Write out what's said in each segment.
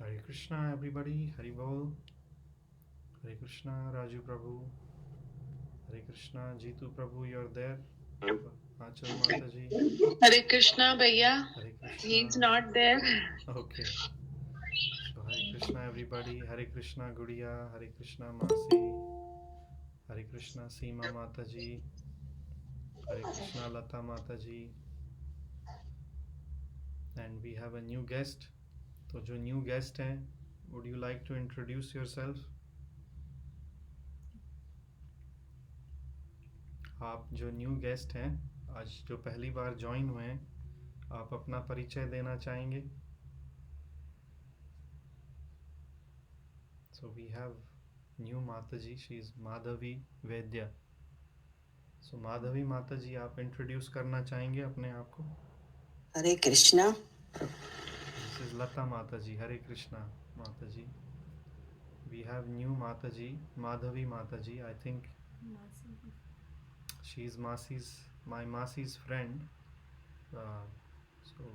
Hare Krishna, everybody. Hari Bol. Hare Krishna, Raju Prabhu. Hare Krishna, Jitu Prabhu, you're there. Achal Mataji. Hare Krishna, Bhaiya. Hare Krishna. He's not there. Okay. So Hare Krishna, everybody. Hare Krishna, Gudiya. Hare Krishna, Masi. Hare Krishna, Seema Mataji. Hare Krishna, Lata Mataji. And we have a new guest. तो जो new guest हैं, would you like to introduce yourself? आप जो new guest हैं, आज जो पहली बार join हुए हैं, आप अपना परिचय देना चाहेंगे? So we have new Mataji, she is Madhavi Vedya. So Madhavi Mataji, आप इंट्रोड्यूस करना चाहेंगे अपने आप को? हरे Krishna. This is Lata Mataji. Hare Krishna Mataji. We have new Mataji, Madhavi Mataji. I think she is my Masi's friend. So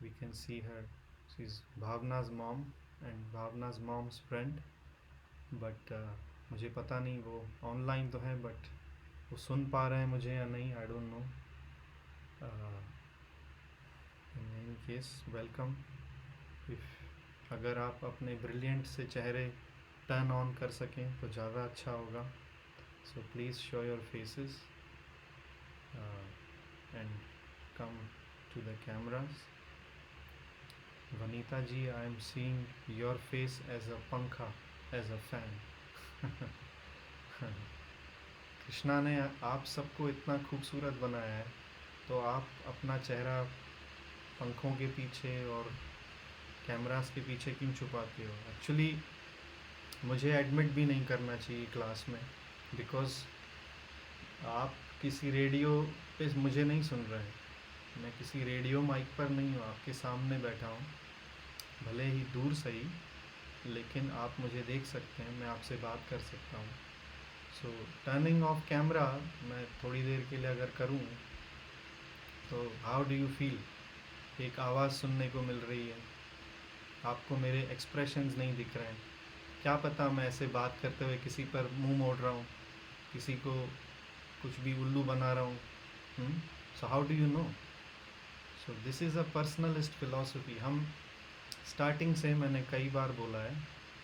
we can see her. She's Bhavna's mom and Bhavna's mom's friend. But मुझे पता नहीं वो online तो है, but वो सुन पा रहे हैं मुझे या नहीं, I don't know. In any case welcome. If अगर आप अपने ब्रिलियंट से चेहरे टर्न ऑन कर सकें तो ज़्यादा अच्छा होगा. So please show your faces and come to the cameras. Vanita ji, I am seeing your face as a पंखा, एज अ फैन. कृष्णा ने आप सबको इतना खूबसूरत बनाया है, तो आप अपना चेहरा पंखों के पीछे और कैमरास के पीछे क्यों छुपाते हो? एक्चुअली मुझे एडमिट भी नहीं करना चाहिए क्लास में, बिकॉज आप किसी रेडियो पे मुझे नहीं सुन रहे हैं. मैं किसी रेडियो माइक पर नहीं हूँ, आपके सामने बैठा हूँ, भले ही दूर सही, लेकिन आप मुझे देख सकते हैं, मैं आपसे बात कर सकता हूँ. सो टर्निंग ऑफ कैमरा मैं थोड़ी देर के लिए अगर करूँ तो हाउ डू यू फील? एक आवाज़ सुनने को मिल रही है, आपको मेरे एक्सप्रेशंस नहीं दिख रहे हैं. क्या पता मैं ऐसे बात करते हुए किसी पर मुंह मोड़ रहा हूँ, किसी को कुछ भी उल्लू बना रहा हूँ. So how do you know? So this is a personalist philosophy. हम स्टार्टिंग से मैंने कई बार बोला है.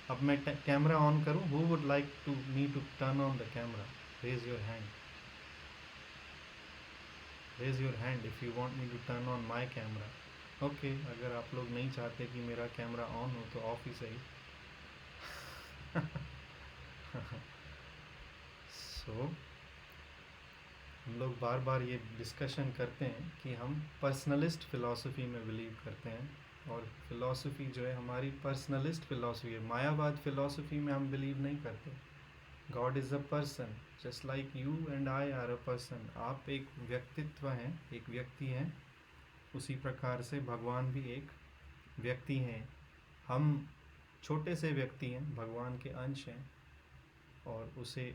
अब मैं कैमरा ऑन करूँ, who would like to me to turn on the camera? Raise your hand. Raise your hand if you want me to turn on my camera. Okay, अगर आप लोग नहीं चाहते कि मेरा कैमरा ऑन हो तो ऑफ ही सही. सो हम लोग बार बार ये डिस्कशन करते हैं कि हम पर्सनलिस्ट फ़िलॉसफी में बिलीव करते हैं, और फिलॉसफी जो है हमारी पर्सनलिस्ट फ़िलॉसफी है. मायावाद फ़िलॉसफी में हम बिलीव नहीं करते. God is a person, just like you and I are a person. आप एक व्यक्तित्व हैं, एक व्यक्ति हैं, उसी प्रकार से भगवान भी एक व्यक्ति हैं. हम छोटे से व्यक्ति हैं, भगवान के अंश हैं, और उसे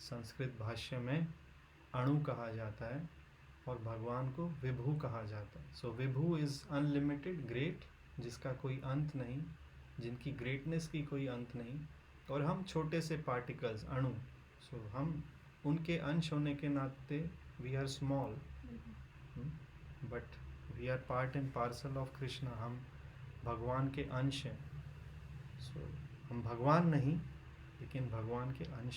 संस्कृत भाष्य में अणु कहा जाता है, और भगवान को विभु कहा जाता है. सो विभु इज़ अनलिमिटेड, ग्रेट, जिसका कोई अंत नहीं, जिनकी ग्रेटनेस की कोई अंत नहीं, और हम छोटे से पार्टिकल्स, अणु. सो हम उनके अंश होने के नाते we are small, but we are part and parcel of Krishna. हम भगवान के अंश हैं. सो हम भगवान नहीं, लेकिन भगवान के अंश.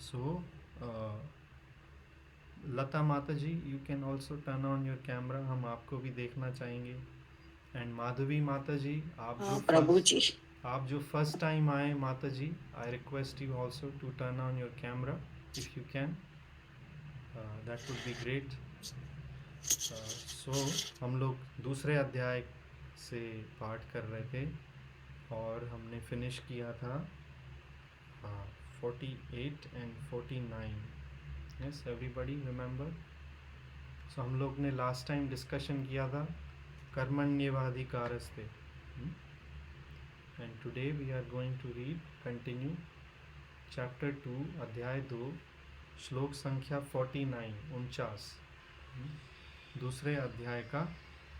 सो लता माता ji, you can also turn on your camera, हम आपको भी देखना चाहेंगे. एंड माधवी माता जी, प्रभु जी. आप जो फर्स्ट टाइम आए माता जी, I request you also to turn on your camera if you can, that would be great. So हम लोग दूसरे अध्याय से पाठ कर रहे थे, और हमने फिनिश किया था 48 and 49. Yes, everybody remember? So हम लोग ने लास्ट टाइम डिस्कशन किया था कर्मण्येवाधिकारस्ते, and today we are going to read continue chapter 2, अध्याय 2, श्लोक संख्या 49, 49, दूसरे अध्याय का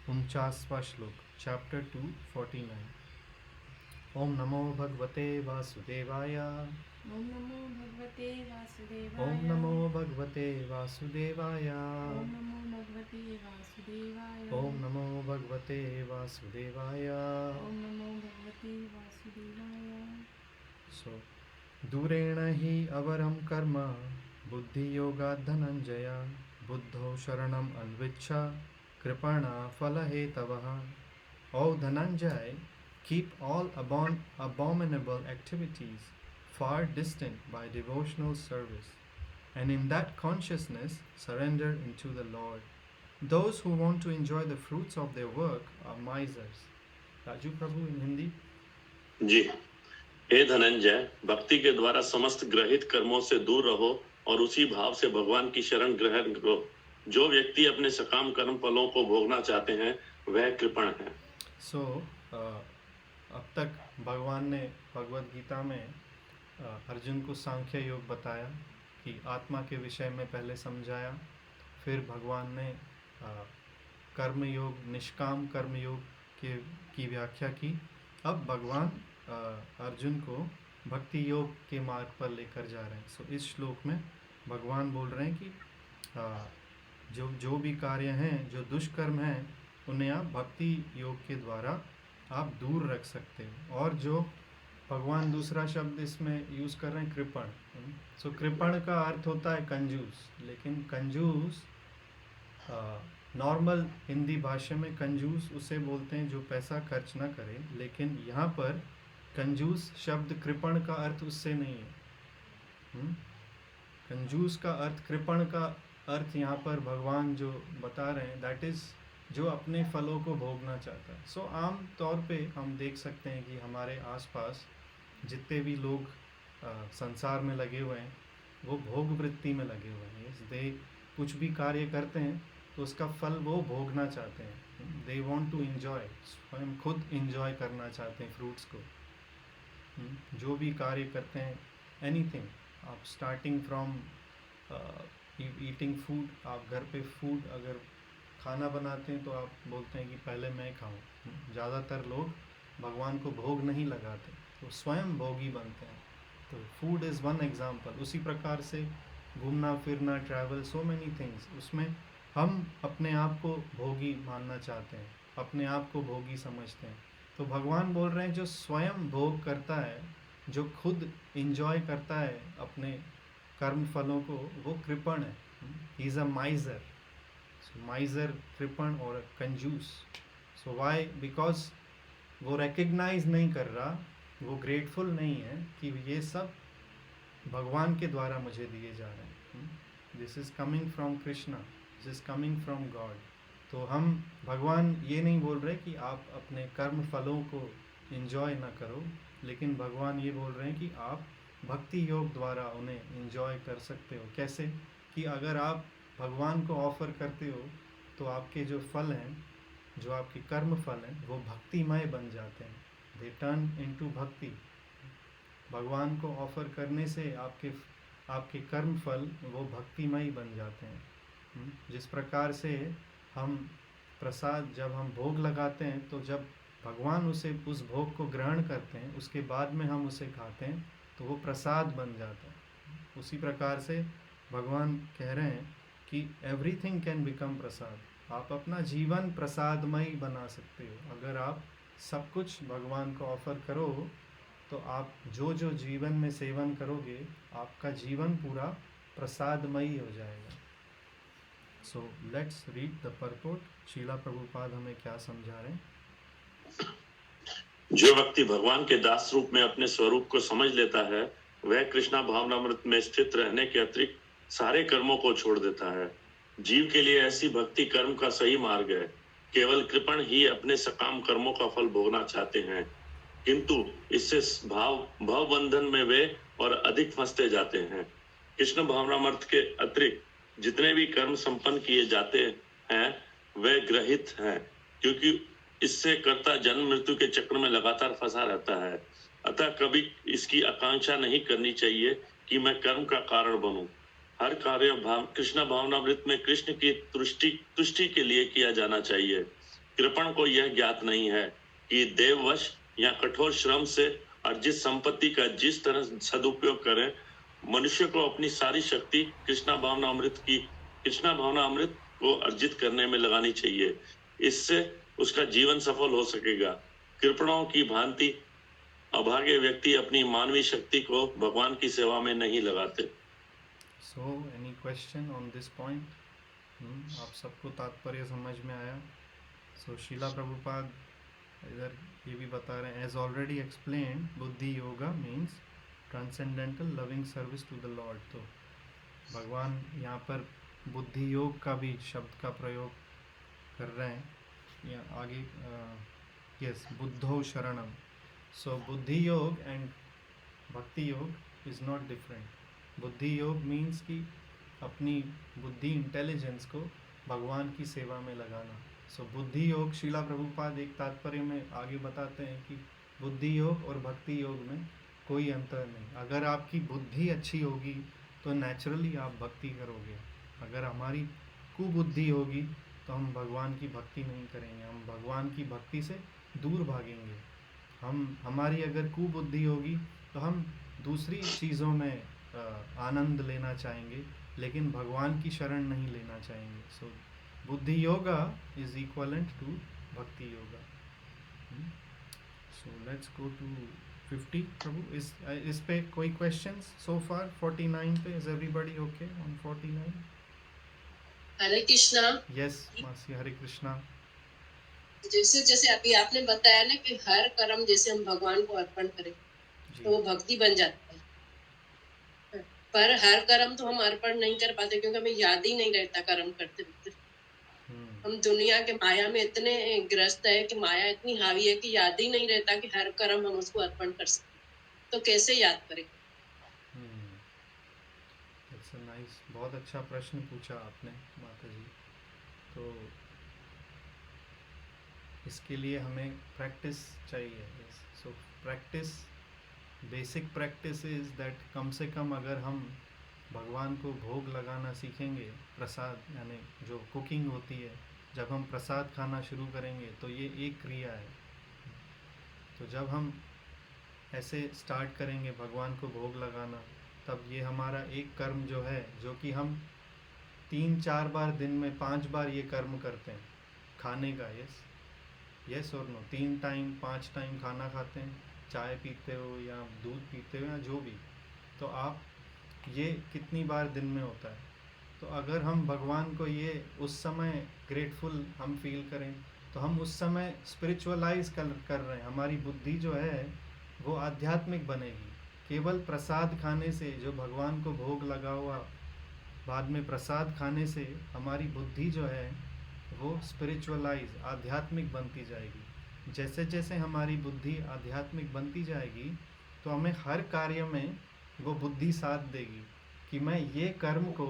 49वां श्लोक, चैप्टर 2, 49। ओम नमो भगवते वासुदेवाय। ओम नमो भगवते वासुदेवाय। ओम नमो भगवते वासुदेवाय। ओम नमो भगवते वासुदेवाय। ओम नमो भगवते वासुदेवाय। ओम नमो भगवते वासुदेवाय। सो दूरेण हि अवरम कर्म बुद्धि योगा धनंजय बुद्धो शरणम अन्विच्छ कृपणा फल हेतवः। O Dhananjay, keep all abominable activities far distant by devotional service, and in that consciousness surrender into the Lord. Those who want to enjoy the fruits of their work are misers. Raju Prabhu in Hindi. जी, हे धनंजय, भक्ति के द्वारा समस्त ग्रहित कर्मों से दूर रहो और उसी भाव से भगवान की शरण ग्रहण करो। जो व्यक्ति अपने सकाम कर्म फलों को भोगना चाहते हैं वह कृपण है। So, अब तक भगवान ने भगवद गीता में अर्जुन को सांख्य योग बताया कि आत्मा के विषय में पहले समझाया, फिर भगवान ने कर्म योग, निष्काम कर्म योग की व्याख्या की। अब भगवान अर्जुन को भक्ति योग के मार्ग पर लेकर जा रहे हैं। सो इस श्लोक में भगवान बोल रहे हैं कि जो भी कार्य हैं, जो दुष्कर्म हैं, उन्हें आप भक्ति योग के द्वारा आप दूर रख सकते हो। और जो भगवान दूसरा शब्द इसमें यूज़ कर रहे हैं, कृपण। सो कृपण का अर्थ होता है कंजूस, लेकिन कंजूस नॉर्मल हिंदी भाषा में कंजूस उसे बोलते हैं जो पैसा खर्च ना करे, लेकिन यहाँ पर कंजूस शब्द कृपण का अर्थ उससे नहीं है। कंजूस का अर्थ, कृपण का अर्थ यहाँ पर भगवान जो बता रहे हैं, दैट इज़ जो अपने फलों को भोगना चाहता है। सो आम तौर पे हम देख सकते हैं कि हमारे आसपास जितने भी लोग संसार में लगे हुए हैं, वो भोग वृत्ति में लगे हुए हैं। दे कुछ भी कार्य करते हैं तो उसका फल वो भोगना चाहते हैं। दे वांट टू एंजॉय, स्वयं खुद एंजॉय करना चाहते हैं फ्रूट्स को। जो भी कार्य करते हैं, एनीथिंग, आप स्टार्टिंग फ्रॉम ईटिंग फूड, आप घर पे फूड अगर खाना बनाते हैं तो आप बोलते हैं कि पहले मैं खाऊं। ज़्यादातर लोग भगवान को भोग नहीं लगाते, तो स्वयं भोगी बनते हैं। तो फूड इज़ वन एग्जाम्पल। उसी प्रकार से घूमना फिरना, ट्रैवल, सो मैनी थिंग्स, उसमें हम अपने आप को भोगी मानना चाहते हैं, अपने आप को भोगी समझते हैं। तो भगवान बोल रहे हैं जो स्वयं भोग करता है, जो खुद इंजॉय करता है अपने कर्म फलों को, वो कृपण है। He is a माइजर। माइजर, कृपण और कंजूस। सो वाई? बिकॉज वो रिकग्नाइज नहीं कर रहा, वो ग्रेटफुल नहीं है कि ये सब भगवान के द्वारा मुझे दिए जा रहे हैं। This is coming from Krishna, this is coming from God. तो हम, भगवान ये नहीं बोल रहे कि आप अपने कर्म फलों को इंजॉय ना करो, लेकिन भगवान ये बोल रहे हैं कि आप भक्ति योग द्वारा उन्हें इंजॉय कर सकते हो। कैसे? कि अगर आप भगवान को ऑफ़र करते हो तो आपके जो फल हैं, जो आपके कर्म फल हैं, वो भक्तिमय बन जाते हैं। दे टर्न इनटू भक्ति। भगवान को ऑफ़र करने से आपके कर्म फल वो भक्तिमय बन जाते हैं। जिस प्रकार से हम प्रसाद, जब हम भोग लगाते हैं, तो जब भगवान उस भोग को ग्रहण करते हैं, उसके बाद में हम उसे खाते हैं, तो वो प्रसाद बन जाता है। उसी प्रकार से भगवान कह रहे हैं कि एवरीथिंग कैन बिकम प्रसाद। आप अपना जीवन प्रसादमय बना सकते हो। अगर आप सब कुछ भगवान को ऑफ़र करो, तो आप जो जीवन में सेवन करोगे, आपका जीवन पूरा प्रसादमयी हो जाएगा। So let's read the purport. Srila Prabhupada हमें क्या समझा रहे हैं? जो व्यक्ति भगवान के दास रूप में अपने स्वरूप को समझ लेता है, वह कृष्णा भावनामृत में स्थित रहने के अतिरिक्त सारे कर्मों को छोड़ देता है। जीव के लिए ऐसी भक्ति कर्म का सही मार्ग है। केवल कृपण ही अपने सकाम कर्मों का फल भोगना चाहते हैं, किंतु इससे भाव बंधन में वे और अधिक फंसते जाते हैं। कृष्ण भावनामृत के अतिरिक्त जितने भी कर्म संपन्न किए जाते हैं वे ग्रहित हैं, क्योंकि इससे कर्ता जन्म मृत्यु के चक्र में लगातार फंसा रहता है। अतः कभी इसकी आकांक्षा नहीं करनी चाहिए कि मैं कर्म का कारण बनूं। हर कार्य कृष्ण भावनामृत में कृष्ण की तुष्टि के लिए किया जाना चाहिए। कृपण को यह ज्ञात नहीं है कि देववश या कठोर श्रम से अर्जित संपत्ति का जिस तरह सदुपयोग करें, मनुष्य को अपनी सारी शक्ति कृष्णा भावना अमृत को अर्जित करने में लगानी चाहिए। इससे उसका जीवन सफल हो सकेगा। कृपणों की भांति अभागे व्यक्ति अपनी मानवीय शक्ति को भगवान की सेवा में नहीं लगाते। So, any question on this point? आप सबको तात्पर्य समझ में आया? So, शीला प्रभुपाद इधर ये भी बता रहे हैं, as already explain, buddhi yoga means transcendental loving service to the Lord. तो भगवान यहाँ पर बुद्धि योग का भी शब्द का प्रयोग कर रहे हैं या आगे, यस, बुद्धो शरणम। सो बुद्धि योग एंड भक्ति योग इज़ नॉट डिफरेंट। बुद्धि योग मीन्स कि अपनी बुद्धि, इंटेलिजेंस को भगवान की सेवा में लगाना। सो बुद्धि योग, शीला प्रभुपाद एक तात्पर्य में आगे बताते हैं कि बुद्धि योग और भक्ति योग में कोई अंतर नहीं। अगर आपकी बुद्धि अच्छी होगी तो नेचुरली आप भक्ति करोगे। अगर हमारी कुबुद्धि होगी तो हम भगवान की भक्ति नहीं करेंगे, हम भगवान की भक्ति से दूर भागेंगे। हमारी अगर कुबुद्धि होगी तो हम दूसरी चीज़ों में आनंद लेना चाहेंगे, लेकिन भगवान की शरण नहीं लेना चाहेंगे। सो बुद्धि yoga is equivalent to bhakti yoga. So let's go to 50। Prabhu इस पे कोई क्वेश्चंस सो फार? 49 पे is everybody okay on 49? Hare Krishna. Yes masi, Hare Krishna. जैसे जैसे अभी आपने बताया ना कि हर कर्म जैसे हम भगवान को अर्पण करें तो वो भक्ति बन जाता है, पर हर कर्म तो हम अर्पण नहीं कर पाते क्योंकि हमें याद ही नहीं रहता कर्म करते वक्त। हम दुनिया के माया में इतने ग्रस्त है कि माया इतनी हावी है कि याद ही नहीं रहता कि हर कर्म हम उसको अर्पण कर सकते, तो कैसे याद करें? नाइस, बहुत अच्छा प्रश्न पूछा आपने माता जी। तो इसके लिए हमें प्रैक्टिस चाहिए। So practice, basic practice is that come से कम अगर हम भगवान को भोग लगाना सीखेंगे, प्रसाद यानी जो कुकिंग होती है, जब हम प्रसाद खाना शुरू करेंगे तो ये एक क्रिया है। तो जब हम ऐसे स्टार्ट करेंगे भगवान को भोग लगाना, तब ये हमारा एक कर्म जो है, जो कि हम 3-4 बार दिन में 5 बार ये कर्म करते हैं खाने का। यस और नो, 3 टाइम 5 टाइम खाना खाते हैं, चाय पीते हो या दूध पीते हो या जो भी, तो आप ये कितनी बार दिन में होता है। तो अगर हम भगवान को ये उस समय ग्रेटफुल हम फील करें तो हम उस समय स्पिरिचुअलाइज कर रहे हैं। हमारी बुद्धि जो है वो आध्यात्मिक बनेगी। केवल प्रसाद खाने से, जो भगवान को भोग लगा हुआ बाद में प्रसाद खाने से, हमारी बुद्धि जो है वो स्पिरिचुअलाइज, आध्यात्मिक बनती जाएगी। जैसे जैसे हमारी बुद्धि आध्यात्मिक बनती जाएगी तो हमें हर कार्य में वो बुद्धि साथ देगी कि मैं ये कर्म को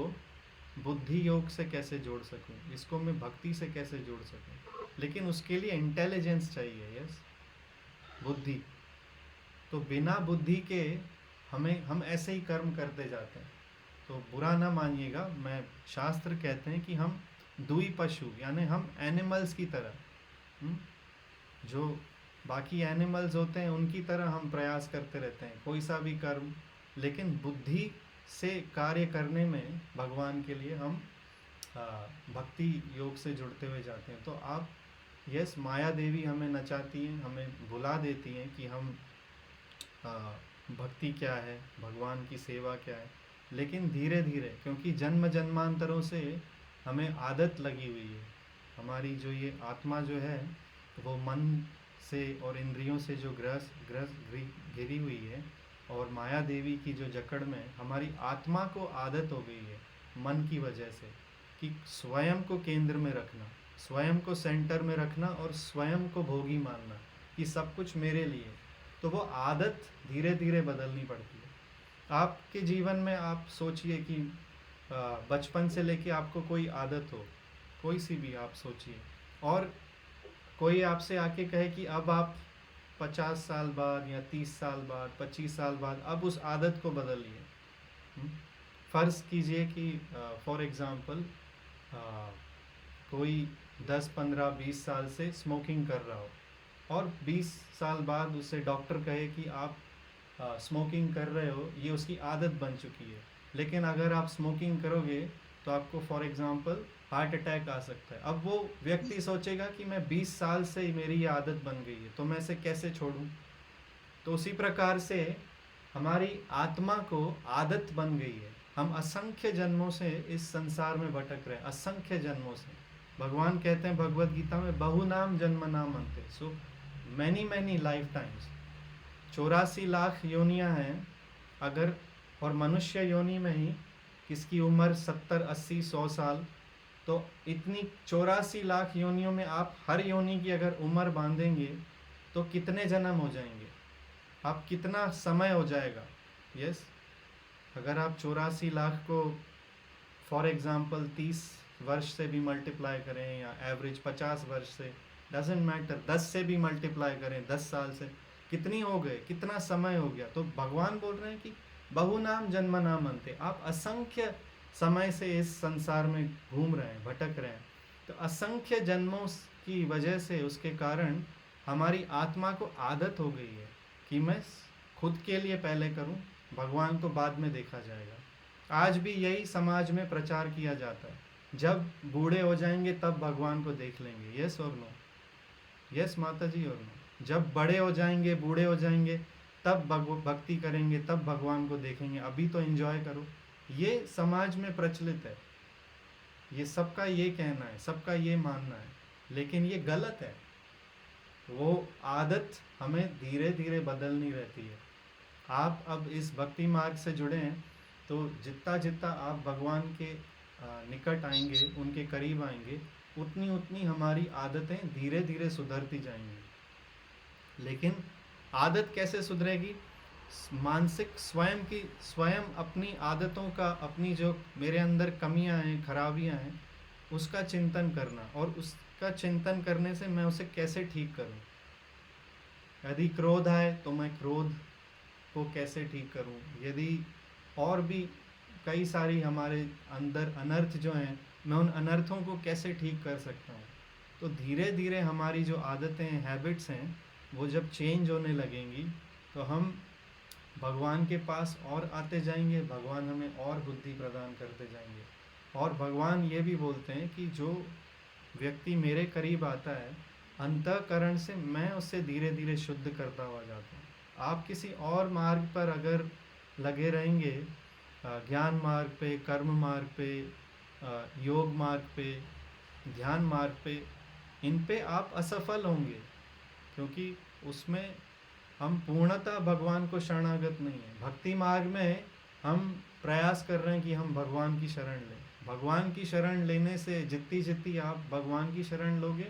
बुद्धि योग से कैसे जोड़ सकूं, इसको मैं भक्ति से कैसे जोड़ सकूं। लेकिन उसके लिए इंटेलिजेंस चाहिए, यस, बुद्धि। तो बिना बुद्धि के हम ऐसे ही कर्म करते जाते हैं। तो बुरा ना मानिएगा, मैं शास्त्र कहते हैं कि हम दुई पशु यानी हम एनिमल्स की तरह, जो बाकी एनिमल्स होते हैं उनकी तरह हम प्रयास करते रहते हैं कोई सा भी कर्म, लेकिन बुद्धि से कार्य करने में भगवान के लिए हम भक्ति योग से जुड़ते हुए जाते हैं। तो आप, यस, माया देवी हमें नचाती हैं, हमें भुला देती हैं कि हम भक्ति क्या है, भगवान की सेवा क्या है। लेकिन धीरे धीरे, क्योंकि जन्म जन्मांतरों से हमें आदत लगी हुई है, हमारी जो ये आत्मा जो है वो मन से और इंद्रियों से जो घिरी हुई है, और माया देवी की जो जकड़ में हमारी आत्मा को आदत हो गई है मन की वजह से कि स्वयं को केंद्र में रखना, स्वयं को सेंटर में रखना और स्वयं को भोगी मानना कि सब कुछ मेरे लिए। तो वो आदत धीरे धीरे बदलनी पड़ती है। आपके जीवन में आप सोचिए कि बचपन से लेके आपको कोई आदत हो, कोई सी भी आप सोचिए, और कोई आपसे आके कहे कि अब आप 50 साल बाद या 30 साल बाद, 25 साल बाद अब उस आदत को बदलिए। फ़र्ज़ कीजिए कि फॉर एग्ज़ाम्पल कोई 10, 15, 20 साल से स्मोकिंग कर रहा हो और 20 साल बाद उससे डॉक्टर कहे कि आप स्मोकिंग कर रहे हो, ये उसकी आदत बन चुकी है। लेकिन अगर आप स्मोकिंग करोगे तो आपको फॉर एग्ज़ाम्पल हार्ट अटैक आ सकता है। अब वो व्यक्ति सोचेगा कि मैं 20 साल से मेरी ये आदत बन गई है, तो मैं इसे कैसे छोड़ूं। तो उसी प्रकार से हमारी आत्मा को आदत बन गई है। हम असंख्य जन्मों से इस संसार में भटक रहे हैं, असंख्य जन्मों से। भगवान कहते हैं भगवत गीता में, बहु नाम जन्म नाम अंते, so many many life times. 84 lakh योनियां हैं अगर, और मनुष्य योनि में ही किसकी उम्र 70, 80, 100 साल, तो इतनी 84 लाख योनियों में आप हर योनि की अगर उम्र बांधेंगे तो कितने जन्म हो जाएंगे, आप कितना समय हो जाएगा। यस, अगर आप 84 लाख को फॉर एग्ज़ाम्पल 30 वर्ष से भी मल्टीप्लाई करें या एवरेज 50 वर्ष से, डजेंट मैटर, 10 से भी मल्टीप्लाई करें, 10 साल से, कितनी हो गए, कितना समय हो गया। तो भगवान बोल रहे हैं कि बहु नाम जन्म नाम अंते, आप असंख्य समय से इस संसार में घूम रहे हैं, भटक रहे हैं। तो असंख्य जन्मों की वजह से, उसके कारण हमारी आत्मा को आदत हो गई है कि मैं खुद के लिए पहले करूं, भगवान को बाद में देखा जाएगा। आज भी यही समाज में प्रचार किया जाता है, जब बूढ़े हो जाएंगे तब भगवान को देख लेंगे। यस और नो? यस माता जी और नो? जब बड़े हो जाएंगे, बूढ़े हो जाएंगे, तब भक्ति करेंगे, तब भगवान को देखेंगे, अभी तो एंजॉय करो। ये समाज में प्रचलित है, ये सबका ये कहना है, सबका ये मानना है, लेकिन ये गलत है। वो आदत हमें धीरे धीरे बदलनी रहती है। आप अब इस भक्ति मार्ग से जुड़े हैं, तो जितना जितना आप भगवान के निकट आएंगे, उनके करीब आएंगे, उतनी उतनी हमारी आदतें धीरे धीरे सुधरती जाएंगी। लेकिन आदत कैसे सुधरेगी? मानसिक स्वयं अपनी आदतों का, अपनी जो मेरे अंदर कमियां हैं, खराबियां हैं, उसका चिंतन करना, और उसका चिंतन करने से मैं उसे कैसे ठीक करूं। यदि क्रोध आए तो मैं क्रोध को कैसे ठीक करूं। यदि और भी कई सारी हमारे अंदर अनर्थ जो हैं, मैं उन अनर्थों को कैसे ठीक कर सकता हूँ। तो धीरे धीरे हमारी जो आदतें, हैबिट्स हैं, वो जब चेंज होने लगेंगी तो हम भगवान के पास और आते जाएंगे, भगवान हमें और बुद्धि प्रदान करते जाएंगे। और भगवान ये भी बोलते हैं कि जो व्यक्ति मेरे करीब आता है, अंतःकरण से मैं उससे धीरे धीरे शुद्ध करता हुआ जाता हूँ। आप किसी और मार्ग पर अगर लगे रहेंगे, ज्ञान मार्ग पे, कर्म मार्ग पे, योग मार्ग पे, ध्यान मार्ग पे, इन पे आप असफल होंगे, क्योंकि उसमें हम पूर्णतः भगवान को शरणागत नहीं है। भक्ति मार्ग में हम प्रयास कर रहे हैं कि हम भगवान की शरण लें। भगवान की शरण लेने से जितनी जितनी आप भगवान की शरण लोगे,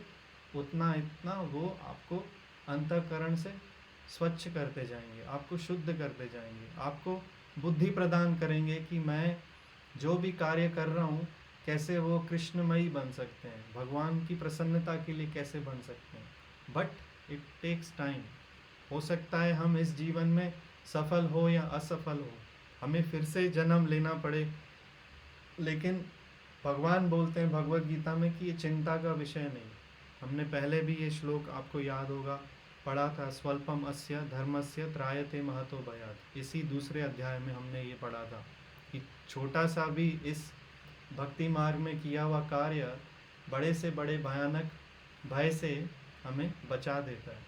उतना इतना वो आपको अंतःकरण से स्वच्छ करते जाएंगे, आपको शुद्ध करते जाएंगे, आपको बुद्धि प्रदान करेंगे कि मैं जो भी कार्य कर रहा हूँ कैसे वो कृष्णमयी बन सकते हैं, भगवान की प्रसन्नता के लिए कैसे बन सकते हैं। But it takes time. हो सकता है हम इस जीवन में सफल हो या असफल हो, हमें फिर से जन्म लेना पड़े, लेकिन भगवान बोलते हैं भगवत गीता में कि ये चिंता का विषय नहीं। हमने पहले भी ये श्लोक, आपको याद होगा, पढ़ा था, स्वल्पम अस्य धर्मस्य त्रायते महतो भयात्। इसी दूसरे अध्याय में हमने ये पढ़ा था कि छोटा सा भी इस भक्ति मार्ग में किया हुआ कार्य बड़े से बड़े भयानक भय से हमें बचा देता है।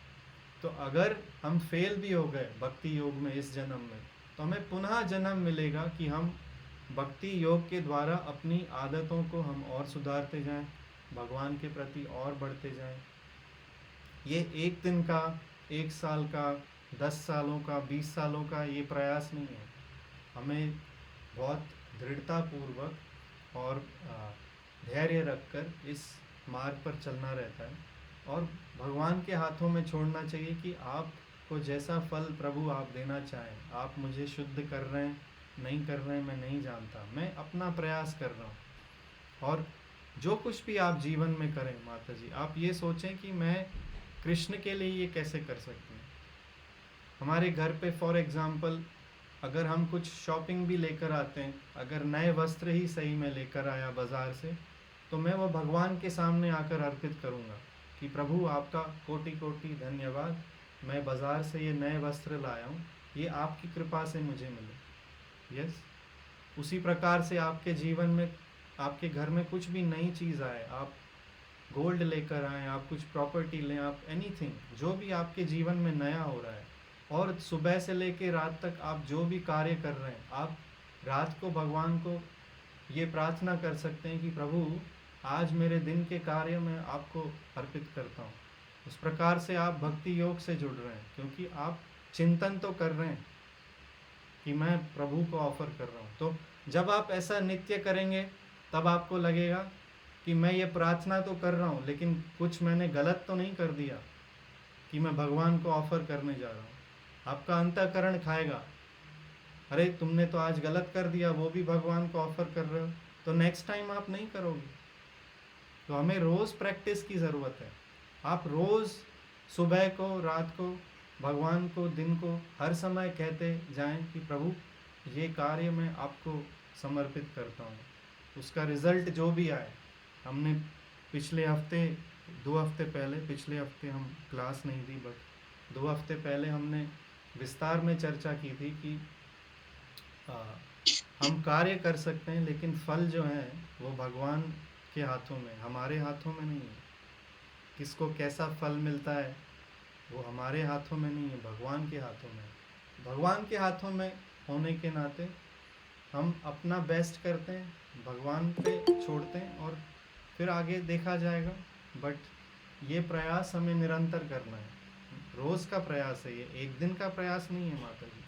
तो अगर हम फेल भी हो गए भक्ति योग में इस जन्म में, तो हमें पुनः जन्म मिलेगा कि हम भक्ति योग के द्वारा अपनी आदतों को हम और सुधारते जाएं, भगवान के प्रति और बढ़ते जाएं। ये एक दिन का, 1 साल का, 10 सालों का, 20 सालों का ये प्रयास नहीं है। हमें बहुत दृढ़तापूर्वक और धैर्य रखकर इस मार्ग पर चलना रहता है, और भगवान के हाथों में छोड़ना चाहिए कि आपको जैसा फल प्रभु आप देना चाहें। आप मुझे शुद्ध कर रहे हैं, नहीं कर रहे हैं, मैं नहीं जानता, मैं अपना प्रयास कर रहा हूँ। और जो कुछ भी आप जीवन में करें माता जी, आप ये सोचें कि मैं कृष्ण के लिए ये कैसे कर सकते हैं। हमारे घर पे फॉर एग्ज़ाम्पल अगर हम कुछ शॉपिंग भी लेकर आते हैं, अगर नए वस्त्र ही सही में लेकर आया बाज़ार से, तो मैं वो भगवान के सामने आकर अर्पित करूँगा कि प्रभु आपका कोटि कोटि धन्यवाद, मैं बाज़ार से ये नए वस्त्र लाया हूँ, ये आपकी कृपा से मुझे मिले। यस, उसी प्रकार से आपके जीवन में, आपके घर में कुछ भी नई चीज़ आए, आप गोल्ड लेकर आएँ, आप कुछ प्रॉपर्टी लें, आप एनीथिंग, जो भी आपके जीवन में नया हो रहा है, और सुबह से लेकर रात तक आप जो भी कार्य कर रहे हैं, आप रात को भगवान को ये प्रार्थना कर सकते हैं कि प्रभु आज मेरे दिन के कार्य में आपको अर्पित करता हूँ। उस प्रकार से आप भक्ति योग से जुड़ रहे हैं, क्योंकि आप चिंतन तो कर रहे हैं कि मैं प्रभु को ऑफर कर रहा हूँ। तो जब आप ऐसा नित्य करेंगे तब आपको लगेगा कि मैं ये प्रार्थना तो कर रहा हूँ, लेकिन कुछ मैंने गलत तो नहीं कर दिया कि मैं भगवान को ऑफर करने जा रहा हूँ। आपका अंतःकरण खाएगा, अरे तुमने तो आज गलत कर दिया, वो भी भगवान को ऑफर कर रहे हो, तो नेक्स्ट टाइम आप नहीं करोगे। तो हमें रोज़ प्रैक्टिस की ज़रूरत है। आप रोज़ सुबह को, रात को, भगवान को, दिन को, हर समय कहते जाएं कि प्रभु ये कार्य मैं आपको समर्पित करता हूँ। उसका रिज़ल्ट जो भी आए, हमने पिछले हफ्ते, 2 हफ्ते पहले, पिछले हफ्ते हम क्लास नहीं दी, बट 2 हफ्ते पहले हमने विस्तार में चर्चा की थी कि हम कार्य कर सकते हैं, लेकिन फल जो है वो भगवान के हाथों में, हमारे हाथों में नहीं है। किसको कैसा फल मिलता है वो हमारे हाथों में नहीं है, भगवान के हाथों में है। भगवान के हाथों में होने के नाते हम अपना बेस्ट करते हैं, भगवान पे छोड़ते हैं, और फिर आगे देखा जाएगा। बट ये प्रयास हमें निरंतर करना है, रोज़ का प्रयास है, ये एक दिन का प्रयास नहीं है माता जी,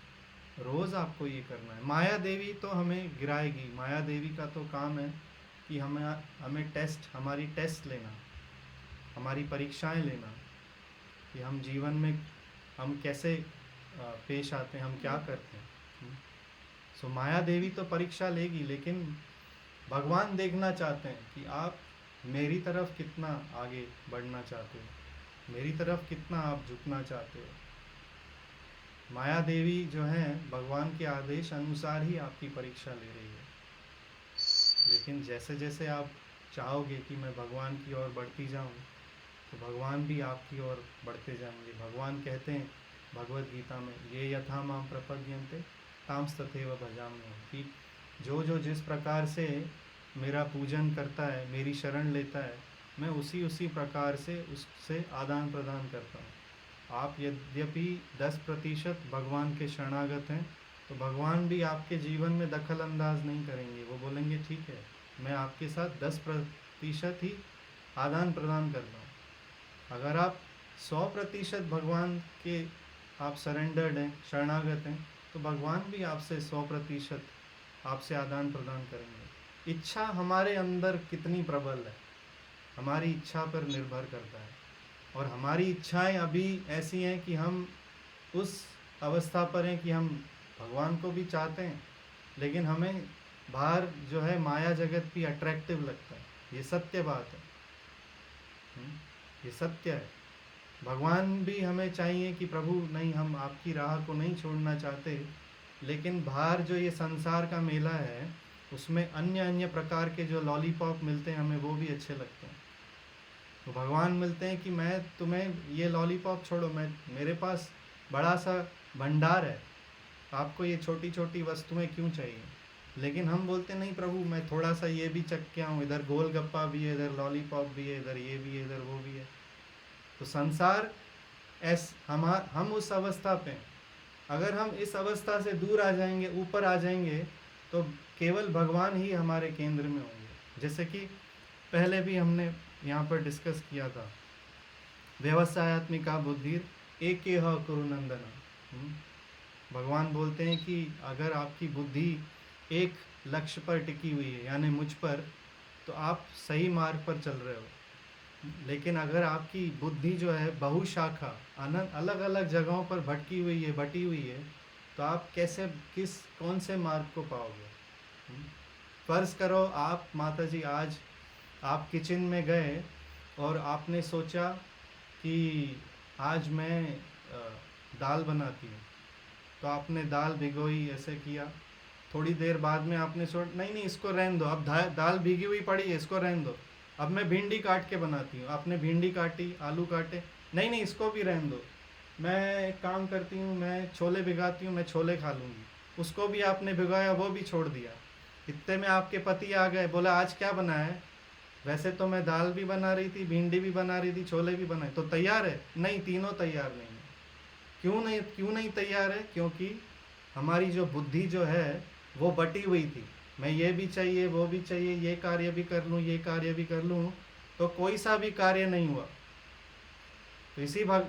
रोज़ आपको ये करना है। माया देवी तो हमें गिराएगी, माया देवी का तो काम है कि हमें टेस्ट, हमारी टेस्ट लेना, हमारी परीक्षाएं लेना कि हम जीवन में हम कैसे पेश आते हैं, हम क्या करते हैं। सो माया देवी तो परीक्षा लेगी, लेकिन भगवान देखना चाहते हैं कि आप मेरी तरफ कितना आगे बढ़ना चाहते हो, मेरी तरफ कितना आप झुकना चाहते हो। माया देवी जो है भगवान के आदेश अनुसार ही आपकी परीक्षा ले रही है, लेकिन जैसे जैसे आप चाहोगे कि मैं भगवान की ओर बढ़ती जाऊं, तो भगवान भी आपकी ओर बढ़ते जाएंगे। भगवान कहते हैं भगवत गीता में, ये यथा माम प्रपद्यन्ते तांस तथैव भजाम्यहम्, कि जो जो जिस प्रकार से मेरा पूजन करता है, मेरी शरण लेता है, मैं उसी प्रकार से उससे आदान प्रदान करता हूँ। आप यद्यपि 10% भगवान के शरणागत हैं, तो भगवान भी आपके जीवन में दखल अंदाज नहीं करेंगे। वो बोलेंगे ठीक है, मैं आपके साथ 10% ही आदान प्रदान कर रहा हूँ। अगर आप 100% भगवान के आप सरेंडर्ड हैं, शरणागत हैं, तो भगवान भी आपसे 100% आपसे आदान प्रदान करेंगे। इच्छा हमारे अंदर कितनी प्रबल है, हमारी इच्छा पर निर्भर करता है। और हमारी इच्छाएं अभी ऐसी हैं कि हम उस अवस्था पर हैं कि हम भगवान को भी चाहते हैं, लेकिन हमें बाहर जो है माया जगत भी अट्रैक्टिव लगता है। ये सत्य बात है, ये सत्य है। भगवान भी हमें चाहिए कि प्रभु नहीं, हम आपकी राह को नहीं छोड़ना चाहते, लेकिन बाहर जो ये संसार का मेला है उसमें अन्य प्रकार के जो लॉलीपॉप मिलते हैं, हमें वो भी अच्छे लगते हैं। तो भगवान मिलते हैं कि मैं तुम्हें ये लॉलीपॉप छोड़ो, मेरे पास बड़ा सा भंडार है, आपको ये छोटी छोटी वस्तुएं क्यों चाहिए। लेकिन हम बोलते नहीं प्रभु, मैं थोड़ा सा ये भी चख के आऊँ, इधर गोलगप्पा भी है, इधर लॉलीपॉप भी है, इधर ये भी है, इधर वो भी है। तो संसार हम उस अवस्था पे, अगर हम इस अवस्था से दूर आ जाएंगे, ऊपर आ जाएंगे, तो केवल भगवान ही हमारे केंद्र में होंगे। जैसे कि पहले भी हमने यहाँ पर डिस्कस किया था, व्यवसायत्मिका बुद्धि एकेह कुरु नंदन। भगवान बोलते हैं कि अगर आपकी बुद्धि एक लक्ष्य पर टिकी हुई है, यानी मुझ पर, तो आप सही मार्ग पर चल रहे हो। लेकिन अगर आपकी बुद्धि जो है बहुशाखा, अलग अलग जगहों पर भटकी हुई है, बटी हुई है, तो आप कौन से मार्ग को पाओगे। फ़र्ज़ करो आप माता जी आज आप किचन में गए और आपने सोचा कि आज मैं दाल बनाती हूँ, तो आपने दाल भिगोई, ऐसे किया। थोड़ी देर बाद में आपने सोचा नहीं इसको रहने दो, अब दाल भीगी हुई पड़ी है, इसको रहने दो। अब मैं भिंडी काट के बनाती हूँ, आपने भिंडी काटी, आलू काटे, नहीं नहीं इसको भी रहने दो, मैं एक काम करती हूँ, मैं छोले भिगाती हूँ, मैं छोले खा लूँगी, उसको भी आपने भिगाया, वो भी छोड़ दिया। इतने में आपके पति आ गए, बोला आज क्या बनाया है? वैसे तो मैं दाल भी बना रही थी, भिंडी भी बना रही थी, छोले भी बनाए, तो तैयार है? नहीं, तीनों तैयार नहीं है। क्यों नहीं तैयार है? क्योंकि हमारी जो बुद्धि जो है वो बटी हुई थी, मैं ये भी चाहिए, वो भी चाहिए, ये कार्य भी कर लूँ, ये कार्य भी कर लूँ, तो कोई सा भी कार्य नहीं हुआ। तो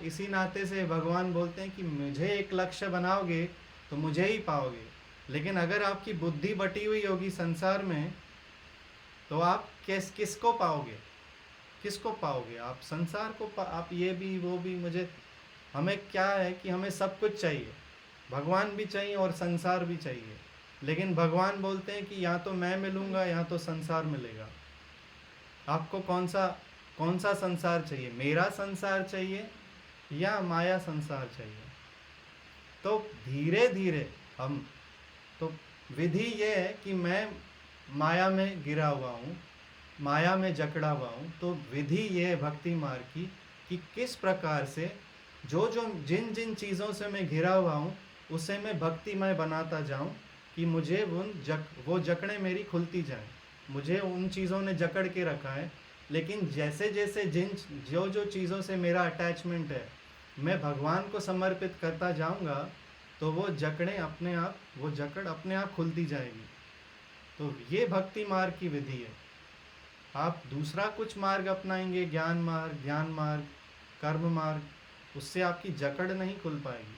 इसी नाते से भगवान बोलते हैं कि मुझे एक लक्ष्य बनाओगे तो मुझे ही पाओगे, लेकिन अगर आपकी बुद्धि बटी हुई होगी संसार में तो आप किसको पाओगे? किसको पाओगे? आप संसार को आप ये भी वो भी, हमें क्या है कि हमें सब कुछ चाहिए, भगवान भी चाहिए और संसार भी चाहिए, लेकिन भगवान बोलते हैं कि या तो मैं मिलूँगा या तो संसार मिलेगा। आपको कौन सा संसार चाहिए? मेरा संसार चाहिए या माया संसार चाहिए? तो धीरे धीरे हम, तो विधि ये है कि मैं माया में गिरा हुआ हूँ, माया में जकड़ा हुआ हूँ, तो विधि ये है भक्ति मार्ग की कि किस प्रकार से जिन जिन चीज़ों से मैं घिरा हुआ हूँ उसे मैं भक्तिमय बनाता जाऊँ कि मुझे वो जकड़ें मेरी खुलती जाएं। मुझे उन चीज़ों ने जकड़ के रखा है, लेकिन जैसे जैसे जो चीज़ों से मेरा अटैचमेंट है मैं भगवान को समर्पित करता जाऊंगा तो वो जकड़ अपने आप खुलती जाएगी। तो ये भक्ति मार्ग की विधि है। आप दूसरा कुछ मार्ग अपनाएंगे, ज्ञान मार्ग, कर्म मार्ग, उससे आपकी जकड़ नहीं खुल पाएगी,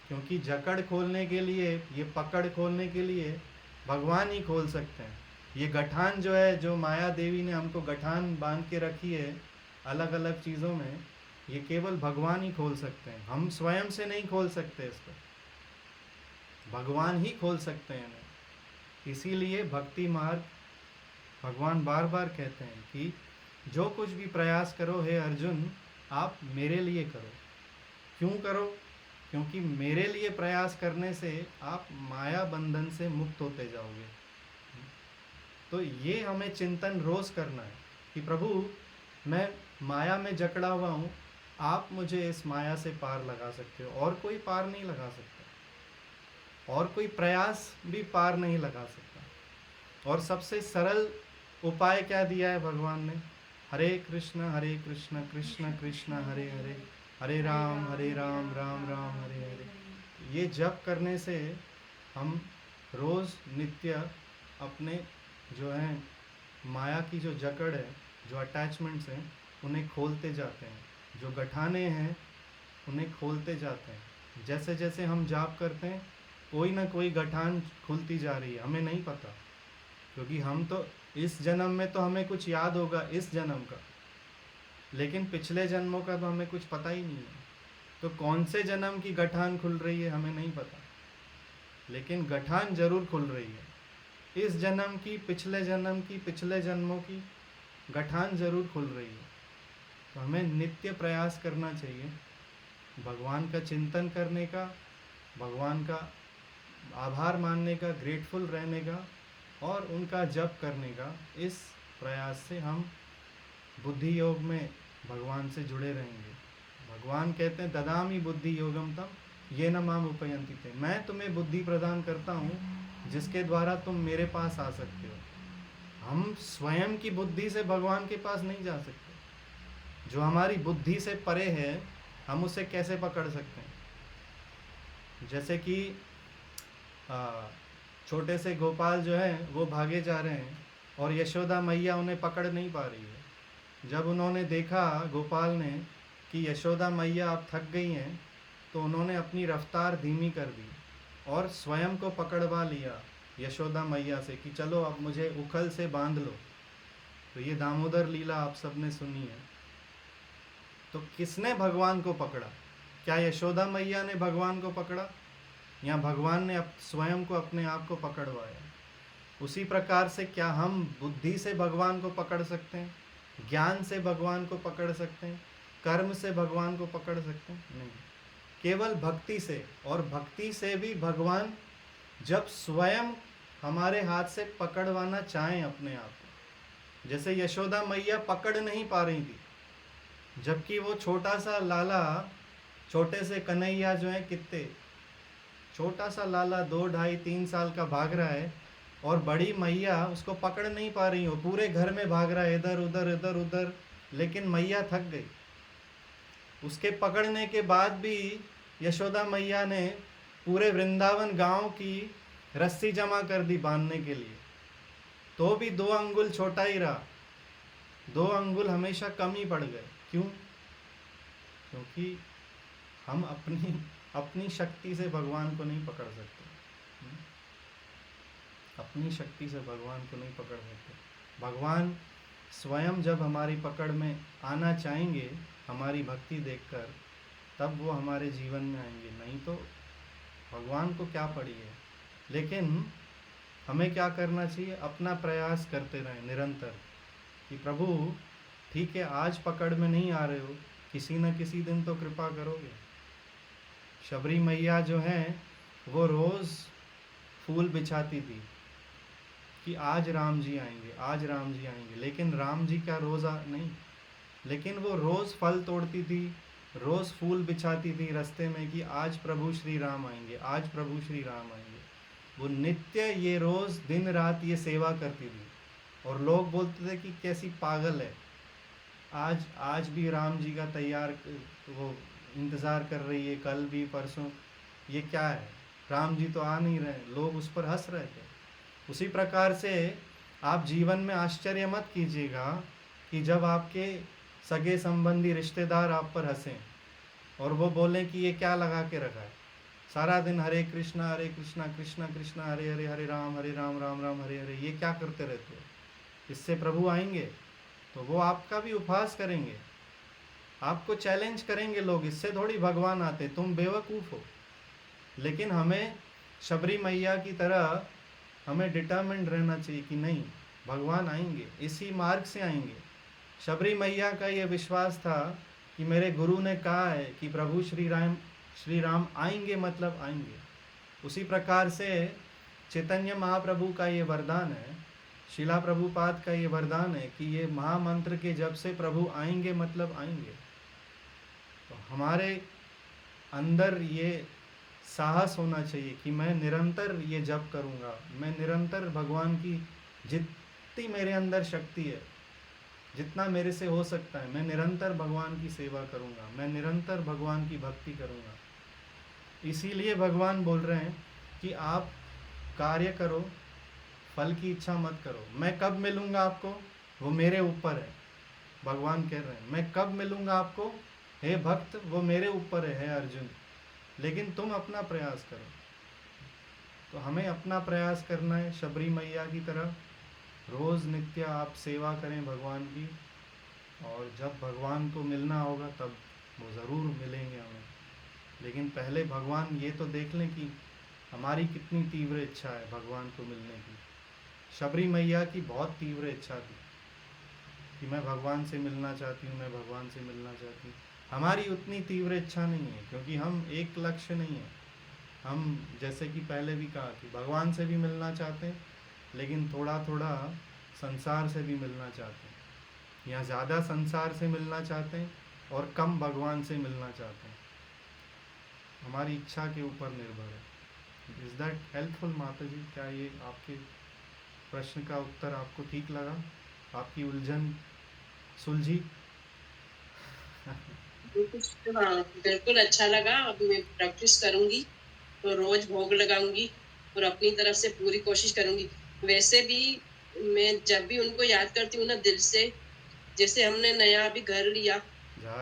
क्योंकि जकड़ खोलने के लिए, ये पकड़ खोलने के लिए भगवान ही खोल सकते हैं। ये गठान जो है, जो माया देवी ने हमको गठान बांध के रखी है अलग अलग चीज़ों में, ये केवल भगवान ही खोल सकते हैं। हम स्वयं से नहीं खोल सकते इसको, भगवान ही खोल सकते हैं। इसीलिए भक्ति मार्ग भगवान बार बार कहते हैं कि जो कुछ भी प्रयास करो हे अर्जुन, आप मेरे लिए करो। क्यों करो? क्योंकि मेरे लिए प्रयास करने से आप माया बंधन से मुक्त होते जाओगे। तो ये हमें चिंतन रोज करना है कि प्रभु मैं माया में जकड़ा हुआ हूँ, आप मुझे इस माया से पार लगा सकते हो, और कोई पार नहीं लगा सकता, और कोई प्रयास भी पार नहीं लगा सकता। और सबसे सरल उपाय क्या दिया है भगवान ने? हरे कृष्ण कृष्ण कृष्ण हरे हरे, हरे राम राम राम हरे हरे। ये जप करने से हम रोज़ नित्य अपने जो है माया की जो जकड़ है, जो अटैचमेंट्स हैं, उन्हें खोलते जाते हैं, जो गठाने हैं उन्हें खोलते जाते हैं। जैसे जैसे हम जाप करते हैं कोई ना कोई गठान खुलती जा रही है, हमें नहीं पता, क्योंकि हम तो इस जन्म में तो हमें कुछ याद होगा इस जन्म का, लेकिन पिछले जन्मों का तो हमें कुछ पता ही नहीं है। तो कौन से जन्म की गठान खुल रही है हमें नहीं पता, लेकिन गठान जरूर खुल रही है। इस जन्म की, पिछले जन्म की, पिछले जन्मों की गठान जरूर खुल रही है। तो हमें नित्य प्रयास करना चाहिए भगवान का चिंतन करने का, भगवान का आभार मानने का, ग्रेटफुल रहने का और उनका जप करने का। इस प्रयास से हम बुद्धि योग में भगवान से जुड़े रहेंगे। भगवान कहते हैं ददामी बुद्धि योगम तम ये न माम उपयंति थे, मैं तुम्हें बुद्धि प्रदान करता हूँ जिसके द्वारा तुम मेरे पास आ सकते हो। हम स्वयं की बुद्धि से भगवान के पास नहीं जा सकते। जो हमारी बुद्धि से परे है हम उसे कैसे पकड़ सकते हैं? जैसे कि छोटे से गोपाल जो है वो भागे जा रहे हैं और यशोदा मैया उन्हें पकड़ नहीं पा रही है। जब उन्होंने देखा गोपाल ने कि यशोदा मैया अब थक गई हैं, तो उन्होंने अपनी रफ्तार धीमी कर दी और स्वयं को पकड़वा लिया यशोदा मैया से कि चलो अब मुझे उखल से बांध लो। तो ये दामोदर लीला आप सबने सुनी है। तो किसने भगवान को पकड़ा? क्या यशोदा मैया ने भगवान को पकड़ा या भगवान ने स्वयं को अपने आप को पकड़वाया? उसी प्रकार से क्या हम बुद्धि से भगवान को पकड़ सकते हैं, ज्ञान से भगवान को पकड़ सकते हैं, कर्म से भगवान को पकड़ सकते हैं? नहीं, केवल भक्ति से। और भक्ति से भी भगवान जब स्वयं हमारे हाथ से पकड़वाना चाहें अपने आप को, जैसे यशोदा मैया पकड़ नहीं पा रही थी, जबकि वो छोटा सा लाला, छोटे से कन्हैया जो है, कितने छोटा सा लाला 2, 2.5, 3 साल का भाग रहा है, और बड़ी मैया उसको पकड़ नहीं पा रही हो, पूरे घर में भाग रहा है, इधर उधर इधर उधर, लेकिन मैया थक गई। उसके पकड़ने के बाद भी यशोदा मैया ने पूरे वृंदावन गांव की रस्सी जमा कर दी बांधने के लिए, तो भी 2 अंगुल छोटा ही रहा, 2 अंगुल हमेशा कम ही पड़ गए। क्यों? क्योंकि हम अपनी शक्ति से भगवान को नहीं पकड़ सकते, अपनी शक्ति से भगवान को नहीं पकड़ सकते। भगवान स्वयं जब हमारी पकड़ में आना चाहेंगे, हमारी भक्ति देखकर, तब वो हमारे जीवन में आएंगे, नहीं तो भगवान को क्या पड़ी है। लेकिन हमें क्या करना चाहिए? अपना प्रयास करते रहें निरंतर, कि प्रभु ठीक है, आज पकड़ में नहीं आ रहे हो, किसी न किसी दिन तो कृपा करोगे। शबरी मैया जो हैं, वो रोज़ फूल बिछाती थी कि आज राम जी आएंगे, आज राम जी आएंगे, लेकिन राम जी क्या रोज़ नहीं, लेकिन वो रोज़ फल तोड़ती थी, रोज़ फूल बिछाती थी रास्ते में कि आज प्रभु श्री राम आएंगे, आज प्रभु श्री राम आएंगे। वो नित्य ये रोज़ दिन रात ये सेवा करती थी, और लोग बोलते थे कि कैसी पागल है, आज भी राम जी का तैयार वो इंतज़ार कर रही है, कल भी परसों, ये क्या है, राम जी तो आ नहीं रहे। लोग उस पर हंस रहे थे। उसी प्रकार से आप जीवन में आश्चर्य मत कीजिएगा कि जब आपके सगे संबंधी रिश्तेदार आप पर हंसें और वो बोलें कि ये क्या लगा के रखा है, सारा दिन हरे कृष्णा कृष्णा कृष्णा हरे हरे, हरे राम राम राम हरे हरे, ये क्या करते रहते हो। इससे प्रभु आएंगे तो वो आपका भी उपहास करेंगे, आपको चैलेंज करेंगे लोग, इससे थोड़ी भगवान आते, तुम बेवकूफ़ हो। लेकिन हमें शबरी मैया की तरह हमें डिटर्मिन्ड रहना चाहिए कि नहीं, भगवान आएंगे, इसी मार्ग से आएंगे। शबरी मैया का ये विश्वास था कि मेरे गुरु ने कहा है कि प्रभु श्री राम आएंगे, मतलब आएंगे। उसी प्रकार से चैतन्य महाप्रभु का ये वरदान है, शिला प्रभुपाद का ये वरदान है कि ये महामंत्र के जप से प्रभु आएंगे, मतलब आएंगे। तो हमारे अंदर ये साहस होना चाहिए कि मैं निरंतर ये जप करूँगा, मैं निरंतर भगवान की जितनी मेरे अंदर शक्ति है, जितना मेरे से हो सकता है, मैं निरंतर भगवान की सेवा करूँगा, मैं निरंतर भगवान की भक्ति करूँगा। इसीलिए भगवान बोल रहे हैं कि आप कार्य करो, फल की इच्छा मत करो। मैं कब मिलूँगा आपको, वो मेरे ऊपर है। भगवान कह रहे हैं मैं कब मिलूँगा आपको, हे भक्त, वो मेरे ऊपर है अर्जुन, लेकिन तुम अपना प्रयास करो। तो हमें अपना प्रयास करना है, शबरी मैया की तरह रोज़ नित्य आप सेवा करें भगवान की, और जब भगवान को मिलना होगा तब वो ज़रूर मिलेंगे हमें। लेकिन पहले भगवान ये तो देख लें कि हमारी कितनी तीव्र इच्छा है भगवान को मिलने की। शबरी मैया की बहुत तीव्र इच्छा थी कि मैं भगवान से मिलना चाहती हूँ, मैं भगवान से मिलना चाहती हूँ। हमारी उतनी तीव्र इच्छा नहीं है, क्योंकि हम एक लक्ष्य नहीं है। हम जैसे कि पहले भी कहा कि भगवान से भी मिलना चाहते हैं, लेकिन थोड़ा थोड़ा संसार से भी मिलना चाहते हैं, या ज़्यादा संसार से मिलना चाहते हैं और कम भगवान से मिलना चाहते हैं। हमारी इच्छा के ऊपर निर्भर है। इज़ दैट हेल्पफुल माता जी? क्या ये आपके प्रश्न का उत्तर आपको ठीक लगा? आपकी उलझन सुलझी? हाँ, बिल्कुल अच्छा लगा। अब मैं प्रैक्टिस करूंगी, तो रोज भोग लगाऊंगी और अपनी तरफ से पूरी कोशिश करूंगी। वैसे भी मैं जब भी उनको याद करती हूँ ना दिल से, जैसे हमने नया अभी घर लिया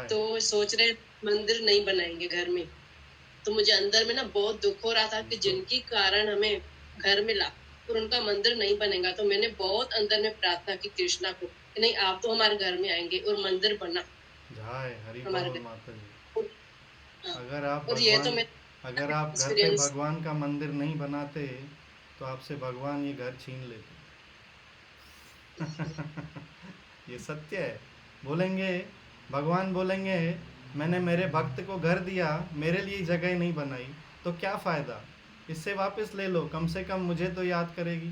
तो सोच रहे मंदिर नहीं बनाएंगे घर में, तो मुझे अंदर में ना बहुत दुख हो रहा था कि जिनकी कारण हमें घर मिला और उनका मंदिर नहीं बनेगा। तो मैंने बहुत अंदर में प्रार्थना की कृष्णा को कि नहीं, आप तो हमारे घर में आएंगे और मंदिर बना हमारे घर। माता जी, अगर आप और ये तो मैं अगर आप घर पे भगवान का मंदिर नहीं बनाते तो आपसे भगवान ये घर छीन लेते। ये सत्य है। बोलेंगे, भगवान बोलेंगे मैंने मेरे भक्त को घर दिया, मेरे लिए जगह नहीं बनाई, तो क्या फ़ायदा, इससे वापस ले लो, कम से कम मुझे तो याद करेगी।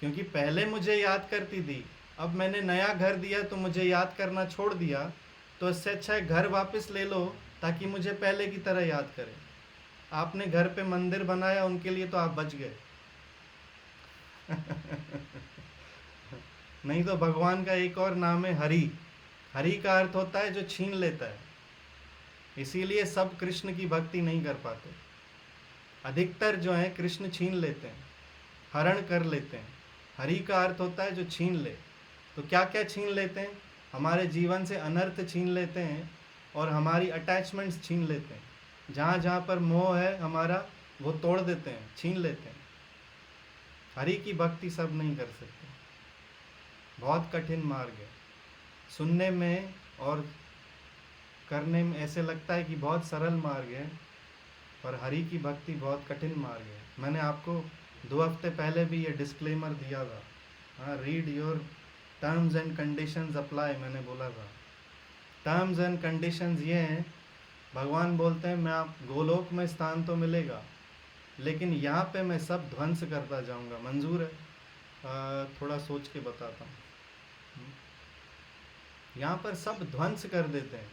क्योंकि पहले मुझे याद करती थी, अब मैंने नया घर दिया तो मुझे याद करना छोड़ दिया, तो इससे अच्छा है घर वापस ले लो ताकि मुझे पहले की तरह याद करें। आपने घर पे मंदिर बनाया उनके लिए, तो आप बच गए। नहीं तो भगवान का एक और नाम है हरि। हरि का अर्थ होता है जो छीन लेता है। इसीलिए सब कृष्ण की भक्ति नहीं कर पाते। अधिकतर जो है कृष्ण छीन लेते हैं, हरण कर लेते हैं। हरि का अर्थ होता है जो छीन ले। तो क्या क्या छीन लेते हैं? हमारे जीवन से अनर्थ छीन लेते हैं और हमारी अटैचमेंट्स छीन लेते हैं। जहाँ जहाँ पर मोह है हमारा, वो तोड़ देते हैं, छीन लेते हैं। हरि की भक्ति सब नहीं कर सकते। बहुत कठिन मार्ग है। सुनने में और करने में ऐसे लगता है कि बहुत सरल मार्ग है, पर हरि की भक्ति बहुत कठिन मार्ग है। मैंने आपको 2 हफ्ते पहले भी ये डिस्क्लेमर दिया था। हाँ, read your terms and conditions apply, मैंने बोला था। टर्म्स एंड कंडीशंस ये हैं, भगवान बोलते हैं मैं आप गोलोक में स्थान तो मिलेगा, लेकिन यहाँ पे मैं सब ध्वंस करता जाऊँगा। मंजूर है? थोड़ा सोच के बताता हूँ। यहाँ पर सब ध्वंस कर देते हैं,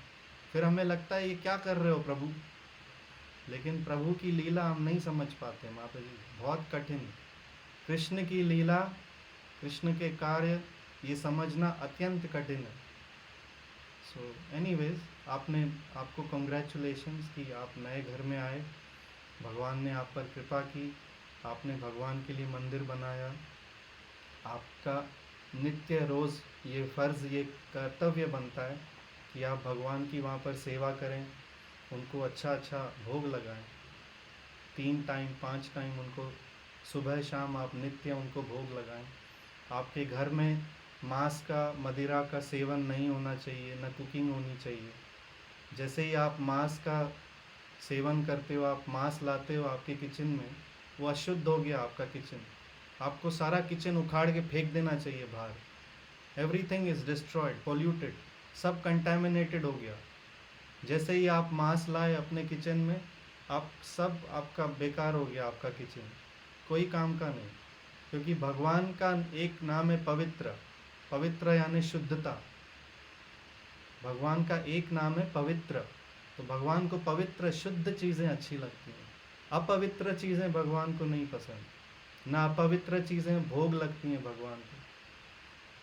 फिर हमें लगता है ये क्या कर रहे हो प्रभु, लेकिन प्रभु की लीला हम नहीं समझ पाते माता जी, बहुत कठिन। कृष्ण की लीला, कृष्ण के कार्य, ये समझना अत्यंत कठिन है। सो एनीवेज, आपको कॉन्ग्रेचुलेशंस कि आप नए घर में आए, भगवान ने आप पर कृपा की, आपने भगवान के लिए मंदिर बनाया। आपका नित्य रोज़ ये फ़र्ज़, ये कर्तव्य बनता है कि आप भगवान की वहाँ पर सेवा करें, उनको अच्छा अच्छा भोग लगाएं। 3 टाइम 5 टाइम उनको सुबह शाम आप नित्य उनको भोग लगाएं। आपके घर में मांस का, मदिरा का सेवन नहीं होना चाहिए, न कुकिंग होनी चाहिए। जैसे ही आप मांस का सेवन करते हो, आप मांस लाते हो आपके किचन में, वो अशुद्ध हो गया आपका किचन। आपको सारा किचन उखाड़ के फेंक देना चाहिए बाहर। एवरीथिंग इज़ डिस्ट्रॉयड, पोल्यूटेड, सब कंटेमिनेटेड हो गया। जैसे ही आप मांस लाए अपने किचन में, आप सब आपका बेकार हो गया, आपका किचन कोई काम का नहीं। क्योंकि भगवान का एक नाम है पवित्र। पवित्र यानी शुद्धता। भगवान का एक नाम है पवित्र। तो भगवान को पवित्र शुद्ध चीज़ें अच्छी लगती हैं। अपवित्र चीज़ें भगवान को नहीं पसंद। ना अपवित्र चीज़ें भोग लगती हैं भगवान को।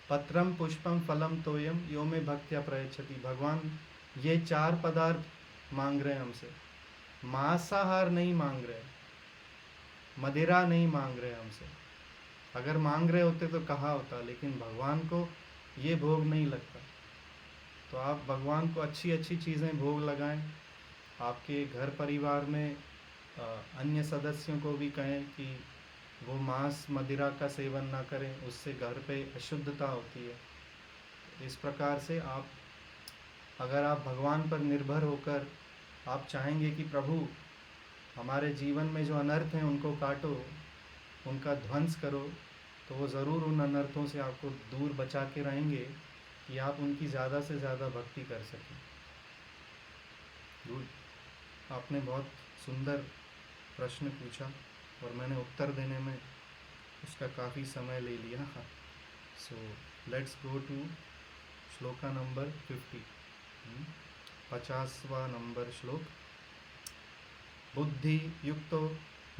पत्रम पुष्पम फलम तोयम यो में भक्त्या प्रयच्छति। भगवान ये 4 पदार्थ मांग रहे हैं हमसे। मांसाहार नहीं मांग रहे, मदिरा नहीं मांग रहे हमसे। अगर मांग रहे होते तो कहा होता, लेकिन भगवान को ये भोग नहीं लगता। तो आप भगवान को अच्छी अच्छी चीज़ें भोग लगाएं। आपके घर परिवार में अन्य सदस्यों को भी कहें कि वो मांस मदिरा का सेवन ना करें, उससे घर पे अशुद्धता होती है। इस प्रकार से अगर आप भगवान पर निर्भर होकर आप चाहेंगे कि प्रभु हमारे जीवन में जो अनर्थ हैं उनको काटो, उनका ध्वंस करो, तो वो ज़रूर उन अनर्थों से आपको दूर बचा के रहेंगे कि आप उनकी ज़्यादा से ज़्यादा भक्ति कर सकें। गुड, आपने बहुत सुंदर प्रश्न पूछा और मैंने उत्तर देने में उसका काफ़ी समय ले लिया। So let's go to shloka number 50। 50वां नंबर श्लोक। बुद्धि युक्तो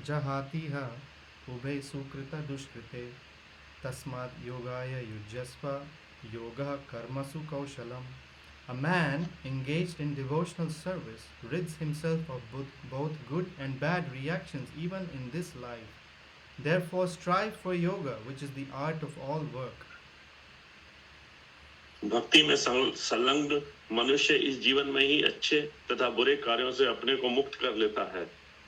जहातिह उभे सुकृत दुष्कृते तस्मात् योगाय युज्यस्व योगः कर्मसु कौशलम। A man engaged in devotional service rids himself of both good and bad reactions even in this life. Therefore strive for yoga, which is the art of all work. भक्ति में संलग्न मनुष्य इस जीवन में ही अच्छे तथा बुरे कार्यों से अपने को मुक्त कर लेता है।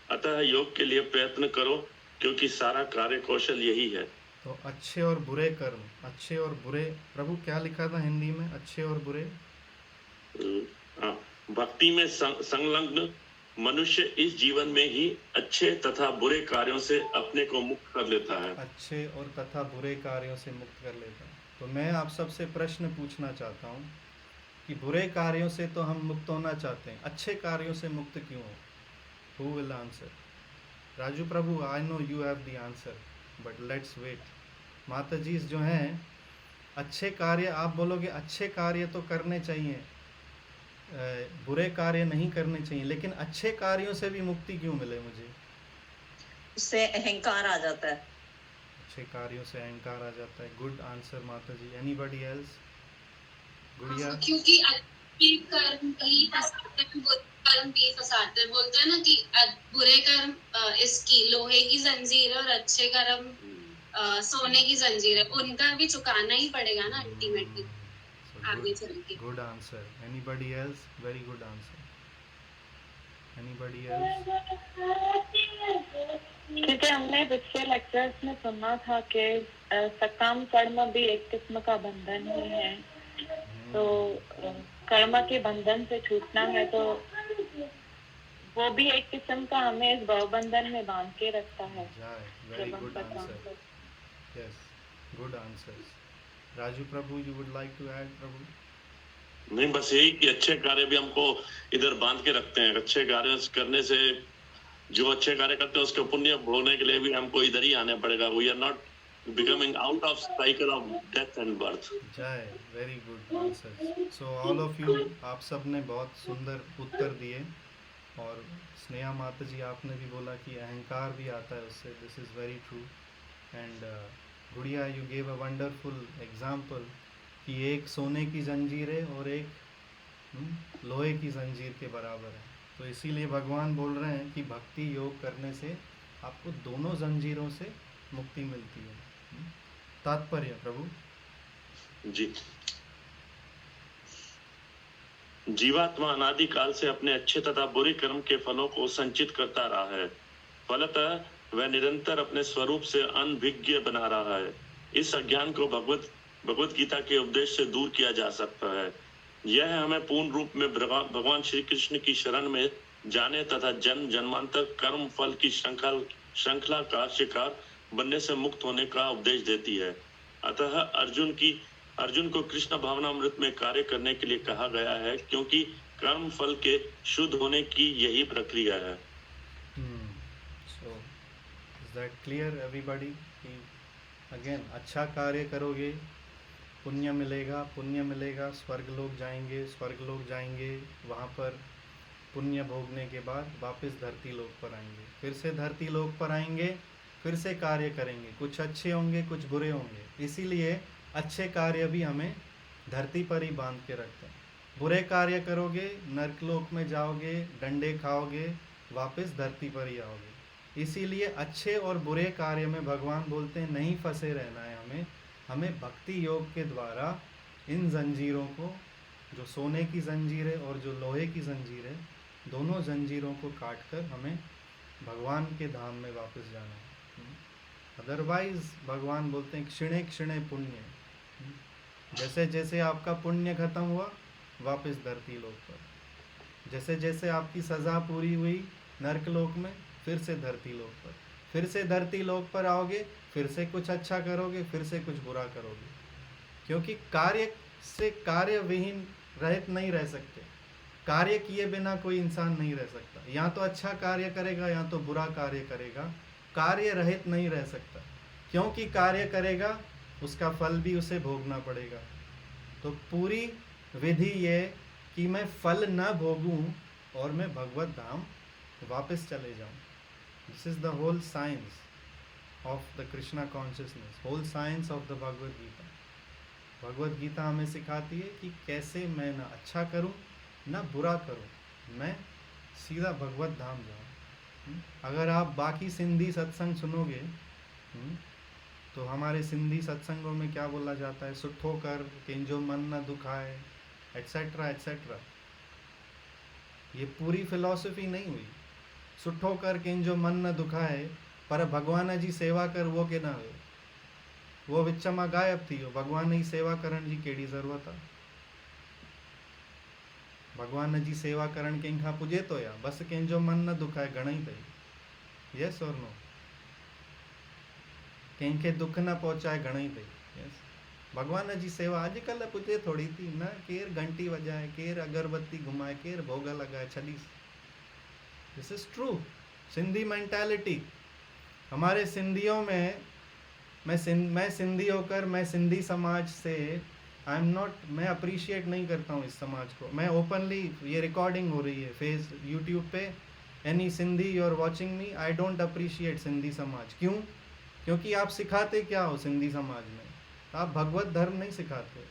अतः योग के लिए प्रयत्न करो, क्योंकि सारा कार्य कौशल यही है। तो अच्छे और बुरे कर्म, अच्छे और बुरे, प्रभु क्या लिखा था हिंदी में? अच्छे और बुरे। भक्ति में संलग्न मनुष्य इस जीवन में ही अच्छे तथा बुरे कार्यों से अपने को मुक्त कर लेता है। अच्छे और तथा बुरे कार्यों से मुक्त कर लेता है। तो मैं आप सबसे प्रश्न पूछना चाहता हूँ कि बुरे कार्यों से तो हम मुक्त होना चाहते हैं, अच्छे कार्यों से मुक्त क्यों हो? Who will answer? Raju Prabhu, I know you have the answer, but let's wait. माता जी जो हैं अच्छे कार्य, आप बोलोगे अच्छे कार्य तो करने चाहिए, बुरे कार्य नहीं करने चाहिए, लेकिन अच्छे कार्यों से भी मुक्ति क्यों मिले मुझे? उससे अहंकार आ जाता है। अच्छे कार्यों से अहंकार आ जाता है। गुड आंसर माता जी। Anybody else? गुड़िया? क्योंकि अच्छे कर्म कहीं फंसाते हैं, बुरे कर्म भी फंसाते हैं। बोलते हैं ना कि बुरे कर्म इसकी लोहे की जंजीर है और अच्छे कर्म सोने की जंजीर है, उनका भी चुकाना ही पड़ेगा ना अल्टीमेटली आगे चल के। Good answer. Anybody else? Very good answer. Anybody else? क्योंकि हमने पिछले लेक्चर्स में सुना था कि सकाम कर्म भी एक किस्म का बंधन ही है, तो कर्म के बंधन से छूटना है तो वो भी एक किस्म का हमें इस भवबंधन में बांध के रखता है। Very good answer. Yes, good answers. Raju Prabhu, you would like to add? Prabhu? नहीं, बस यही कि अच्छे कार्य भी हमको इधर बांध के रखते हैं। अच्छे कार्य करने से, जो अच्छे कार्य करते हैं उसके पुण्य भोगने के लिए भी हमको इधर ही आने पड़ेगा। We are not becoming out of cycle of death and birth. Jay, very good answer. So all of you, आप सब ने बहुत सुंदर उत्तर दिए, और स्नेहा माता जी आपने भी बोला कि अहंकार भी आता है उससे। This is very true. And Gudiya, you gave a wonderful example कि एक सोने की जंजीर है और एक लोहे की जंजीर के बराबर है। तो इसीलिए भगवान बोल रहे हैं कि भक्ति योग करने से आपको दोनों जंजीरों से मुक्ति मिलती है। तात्पर्य प्रभु जी, जीवात्मा अनादि काल से अपने अच्छे तथा बुरे कर्म के फलों को संचित करता रहा है। फलतः वह निरंतर अपने स्वरूप से अनभिज्ञ बना रहा है। इस अज्ञान को भगवत गीता के उपदेश से दूर किया जा सकता है। यह हमें पूर्ण रूप में भगवान श्री कृष्ण की शरण में जाने तथा जन्म जन्मांतर कर्म फल की श्रृंखला का शिकार बनने से मुक्त होने का उपदेश देती है। अतः अर्जुन को कृष्ण भावनामृत में कार्य करने के लिए कहा गया है, क्योंकि कर्म फल के शुद्ध होने की यही प्रक्रिया है। So is that clear everybody? कि अगेन अच्छा कार्य करोगे पुण्य मिलेगा, स्वर्ग लोग जाएंगे, वहाँ पर पुण्य भोगने के बाद वापस धरती लोक पर आएंगे, फिर से धरती लोक पर आएंगे, फिर से कार्य करेंगे, कुछ अच्छे होंगे कुछ बुरे होंगे। इसीलिए अच्छे कार्य भी हमें धरती पर ही बांध के रखते हैं। बुरे कार्य करोगे नरकलोक में जाओगे, डंडे खाओगे, वापस धरती पर ही आओगे। इसीलिए अच्छे और बुरे कार्य में भगवान बोलते हैं नहीं फंसे रहना है हमें भक्ति योग के द्वारा इन जंजीरों को, जो सोने की जंजीर है और जो लोहे की जंजीर है, दोनों जंजीरों को काट कर हमें भगवान के धाम में वापस जाना है। अदरवाइज भगवान बोलते हैं क्षिणे क्षिणे पुण्य, जैसे जैसे आपका पुण्य खत्म हुआ वापस धरती लोक पर, जैसे जैसे आपकी सज़ा पूरी हुई नरकलोक में, फिर से धरती लोक पर, फिर से धरती लोक पर आओगे, फिर से कुछ अच्छा करोगे, फिर से कुछ बुरा करोगे, क्योंकि कार्य से कार्य विहीन रहित नहीं रह सकते। कार्य किए बिना कोई इंसान नहीं रह सकता, या तो अच्छा कार्य करेगा या तो बुरा कार्य करेगा, कार्य रहित नहीं रह सकता, क्योंकि कार्य करेगा उसका फल भी उसे भोगना पड़ेगा। तो पूरी विधि ये कि मैं फल न भोगूं और मैं भगवत धाम वापस चले जाऊं। This is the whole science of the Krishna consciousness, whole science of the Bhagavad Gita. Bhagavad Gita हमें सिखाती है कि कैसे मैं ना अच्छा करूं ना बुरा करूं, मैं सीधा भगवत धाम जाऊं। अगर आप बाकी सिंधी सत्संग सुनोगे तो हमारे सिंधी सत्संगों में क्या बोला जाता है, सुठो कर, कंहिंजो मन न दुखाए, एट्सेट्रा एट्सेट्रा। ये पूरी फिलॉसफी नहीं हुई। सुठो कर कंहिंजो मन न दुखाए, पर भगवान जी सेवा कर वो के ना हुयो, वो विच मां गायब थी वियो। भगवान जी सेवा करण जी कहिड़ी ज़रूरत आहे? भगवान जी सेवा करण कंहिंखां पुॼे थो या? बसि कंहिंजो मन न दुखाए, घणई अथई। यस और नो? कंहिंखे दुख न पहुचाए, घणई अथई। यस। भगवान जी सेवा अॼुकल्ह पुॼे थोड़ी थी न, केरु घंटी वॼाए, केरु अगरबत्ती घुमाए, केरु भोग लॻाए, छॾीस। This is true Sindhi mentality. हमारे सिंधियों में मैं सिंधी होकर मैं सिंधी समाज से आई एम नॉट, मैं अप्रिशिएट नहीं करता हूँ इस समाज को। मैं ओपनली, ये रिकॉर्डिंग हो रही है फेस यूट्यूब पे, any Sindhi you are watching me, I don't appreciate Sindhi समाज। क्यों? क्योंकि आप सिखाते क्या हो सिंधी समाज में? आप भगवत धर्म नहीं सिखाते हो,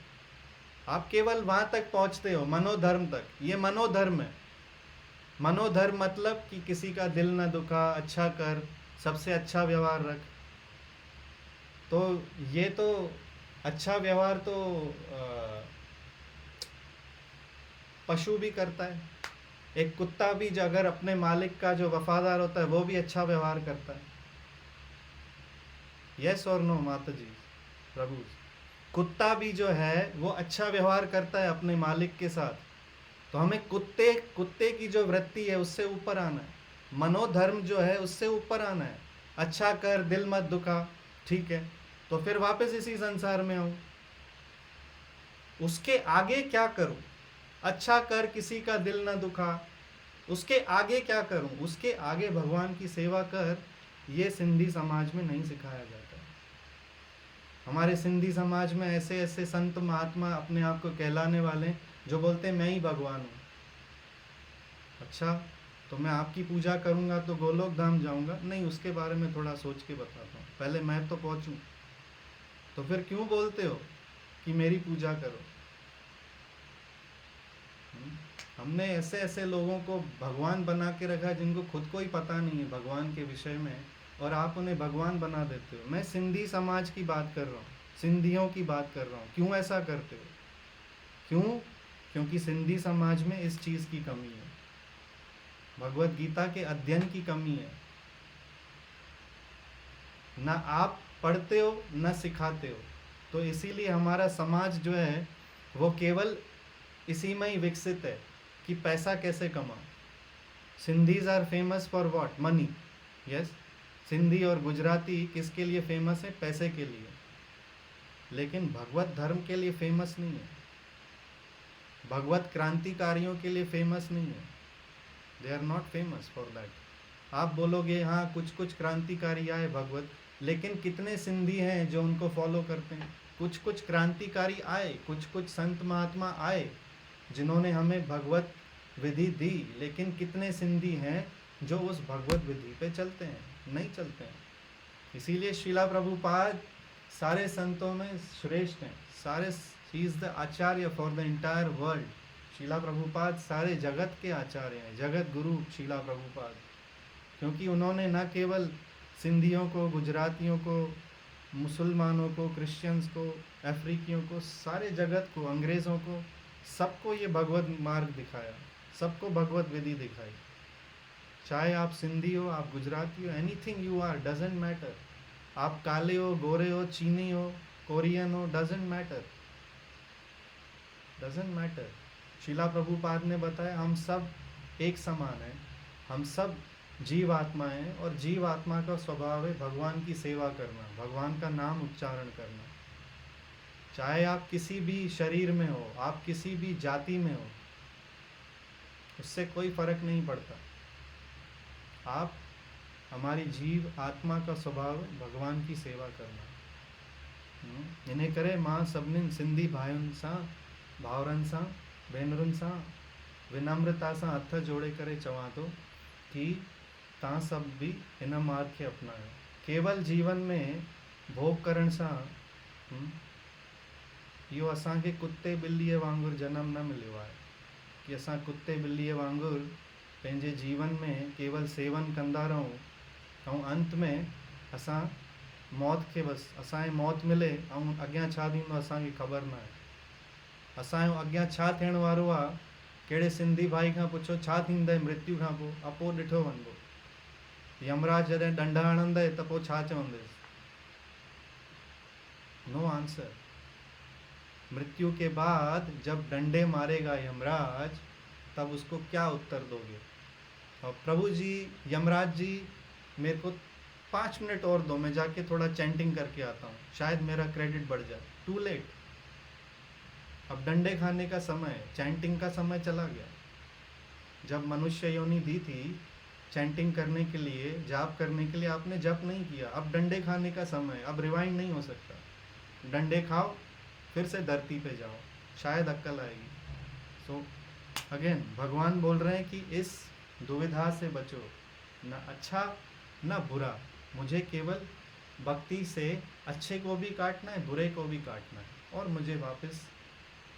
आप केवल वहाँ तक पहुँचते हो, मनोधर्म तक। ये मनोधर्म है। मनोधर्म मतलब कि किसी का दिल न दुखा, अच्छा कर, सबसे अच्छा व्यवहार रख। तो ये तो अच्छा व्यवहार तो पशु भी करता है। एक कुत्ता भी जो अगर अपने मालिक का जो वफादार होता है वो भी अच्छा व्यवहार करता है। यस और नो माता जी, प्रभु? कुत्ता भी जो है वो अच्छा व्यवहार करता है अपने मालिक के साथ। तो हमें कुत्ते की जो वृत्ति है उससे ऊपर आना है। मनोधर्म जो है उससे ऊपर आना है। अच्छा कर, दिल मत दुखा, ठीक है, तो फिर वापस इसी संसार में आऊं। उसके आगे क्या करूं? अच्छा कर, किसी का दिल ना दुखा, उसके आगे क्या करूं? उसके आगे भगवान की सेवा कर। ये सिंधी समाज में नहीं सिखाया जाता। हमारे सिंधी समाज में ऐसे ऐसे संत महात्मा अपने आप को कहलाने वाले जो बोलते हैं मैं ही भगवान हूँ। अच्छा, तो मैं आपकी पूजा करूँगा तो गोलोक धाम जाऊँगा? नहीं, उसके बारे में थोड़ा सोच के बताता हूँ, पहले मैं तो पहुँचूँ। तो फिर क्यों बोलते हो कि मेरी पूजा करो? हमने ऐसे ऐसे लोगों को भगवान बना के रखा जिनको खुद को ही पता नहीं है भगवान के विषय में, और आप उन्हें भगवान बना देते हो। मैं सिंधी समाज की बात कर रहा हूँ, सिंधियों की बात कर रहा हूँ। क्यों ऐसा करते हो? क्यों? क्योंकि सिंधी समाज में इस चीज़ की कमी है, भगवत गीता के अध्ययन की कमी है। ना आप पढ़ते हो ना सिखाते हो। तो इसीलिए हमारा समाज जो है वो केवल इसी में ही विकसित है कि पैसा कैसे कमा। Sindhis are famous for what? Money. Yes, Sindhi और गुजराती किसके लिए फेमस है? पैसे के लिए। लेकिन भगवत धर्म के लिए फेमस नहीं है, भगवत क्रांतिकारियों के लिए फेमस नहीं है। They are not famous for that. आप बोलोगे हाँ कुछ कुछ क्रांतिकारी आए भगवत, लेकिन कितने सिंधी हैं जो उनको फॉलो करते हैं? कुछ कुछ क्रांतिकारी आए, कुछ कुछ संत महात्मा आए जिन्होंने हमें भगवत विधि दी, लेकिन कितने सिंधी हैं जो उस भगवत विधि पे चलते हैं? नहीं चलते हैं। इसीलिए शिला प्रभुपाद सारे संतों में श्रेष्ठ हैं। सारे, he is the Acharya for the entire world. शिला प्रभुपाद सारे जगत के आचार्य हैं, जगत गुरु शिला प्रभुपाद। क्योंकि उन्होंने न केवल सिंधियों को, गुजरातियों को, मुसलमानों को, क्रिश्चियंस को, अफ्रीकियों को, सारे जगत को, अंग्रेज़ों को, सबको ये भगवत मार्ग दिखाया, सबको भगवत विधि दिखाई। चाहे आप सिंधी हो, आप गुजराती हो, anything you are, doesn't matter. आप काले हो, गोरे हो, चीनी हो, कोरियन हो, डजेंट मैटर, डजेंट मैटर। शिला प्रभुपाद ने बताया हम सब एक समान हैं, हम सब जीव आत्मा हैं, और जीव आत्मा का स्वभाव है भगवान की सेवा करना, भगवान का नाम उच्चारण करना। चाहे आप किसी भी शरीर में हो, आप किसी भी जाति में हो, उससे कोई फर्क नहीं पड़ता। आप, हमारी जीव आत्मा का स्वभाव है भगवान की सेवा करना। इन्हें करे मां सभिनीनि सिंधी भाइयुनि सां, भाउरनि सां, भेनरुनि सां विनम्रता सां हथ जोड़े करे चवां थो कि तव्हां सभु बि हिन मार्ग खे अपनायो। केवल जीवन में भोग करण सां इहो असांखे कुते ॿिलीअ वांगुरु जनम न मिलियो आहे कि असां कुते ॿिलीअ वांगुरु पंहिंजे जीवन में केवल सेवन कंदा रहूं ऐं अंत में असां मौत खे बसि असांखे मौत मिले ऐं अॻियां छा थींदो असांखे ख़बर न आहे। असांजो अॻियां छा थियण वारो आहे, कहिड़े सिंधी भाई खां पुछो छा थींदई मृत्यु खां पोइ, अपो ॾिठो वञिबो। यमराज जॾहिं ॾंड हणंदे त पोइ छा चवंदुसि? No answer. मृत्यु के बाद जब डंडे मारेगा यमराज, तब उसको क्या उत्तर दोगे? और प्रभु जी, यमराज जी मेरे को 5 मिनट और दो, मैं जाके थोड़ा चैंटिंग करके आता हूँ, शायद मेरा क्रेडिट बढ़ जाए। टू लेट, अब डंडे खाने का समय है, चैंटिंग का समय चला गया। जब मनुष्य योनि दी थी चैंटिंग करने के लिए, जाप करने के लिए आपने जप नहीं किया, अब डंडे खाने का समय, अब रिवाइंड नहीं हो सकता। डंडे खाओ, फिर से धरती पे जाओ, शायद अक्ल आएगी। सो अगेन भगवान बोल रहे हैं कि इस दुविधा से बचो, न अच्छा न बुरा, मुझे केवल भक्ति से अच्छे को भी काटना है, बुरे को भी काटना है, और मुझे वापस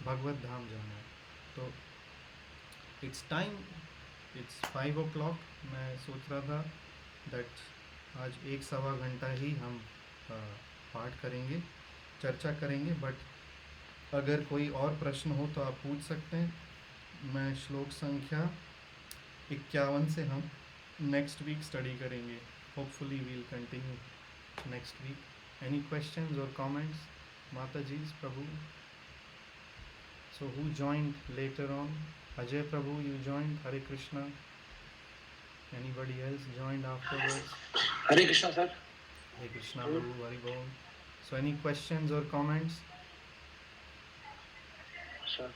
भगवत धाम जाना है। तो इट्स टाइम, इट्स 5 o'clock। मैं सोच रहा था दैट आज 1-1.25 घंटा ही हम पाठ करेंगे, चर्चा करेंगे, बट अगर कोई और प्रश्न हो तो आप पूछ सकते हैं। मैं श्लोक संख्या 51 से हम नेक्स्ट वीक स्टडी करेंगे। Hopefully we'll continue next week. Any questions और कमेंट्स? माता जी, प्रभु? So who joined later on? Ajay Prabhu, you joined. Hare Krishna. Anybody else joined afterwards? Hare Krishna, sir. Hare Krishna Prabhu, Hari Bol. So any questions or comments? Sir.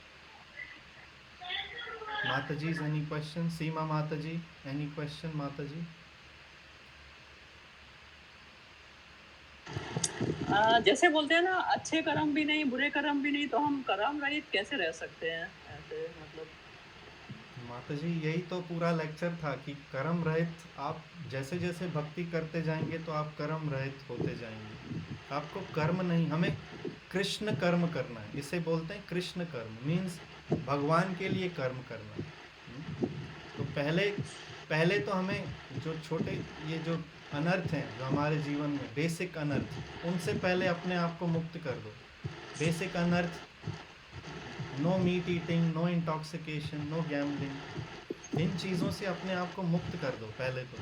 Mataji's, any questions? Seema Mataji, any question, Mataji? जैसे बोलते हैं ना, अच्छे कर्म भी नहीं बुरे कर्म भी नहीं, तो हम कर्म रहित कैसे रह सकते हैं ऐसे? मतलब माताजी, यही तो पूरा लेक्चर था कि कर्म रहित, आप जैसे जैसे भक्ति करते जाएंगे तो आप कर्म रहित होते जाएंगे। आपको कर्म नहीं, हमें कृष्ण कर्म करना है। इसे बोलते हैं कृष्ण कर्म, मीन्स भगवान के लिए कर्म करना। तो पहले तो हमें जो छोटे ये जो अनर्थ हैं जो हमारे जीवन में, बेसिक अनर्थ, उनसे पहले अपने आप को मुक्त कर दो। बेसिक अनर्थ, no meat eating, no intoxication, no gambling, इन चीज़ों से अपने आप को मुक्त कर दो पहले तो।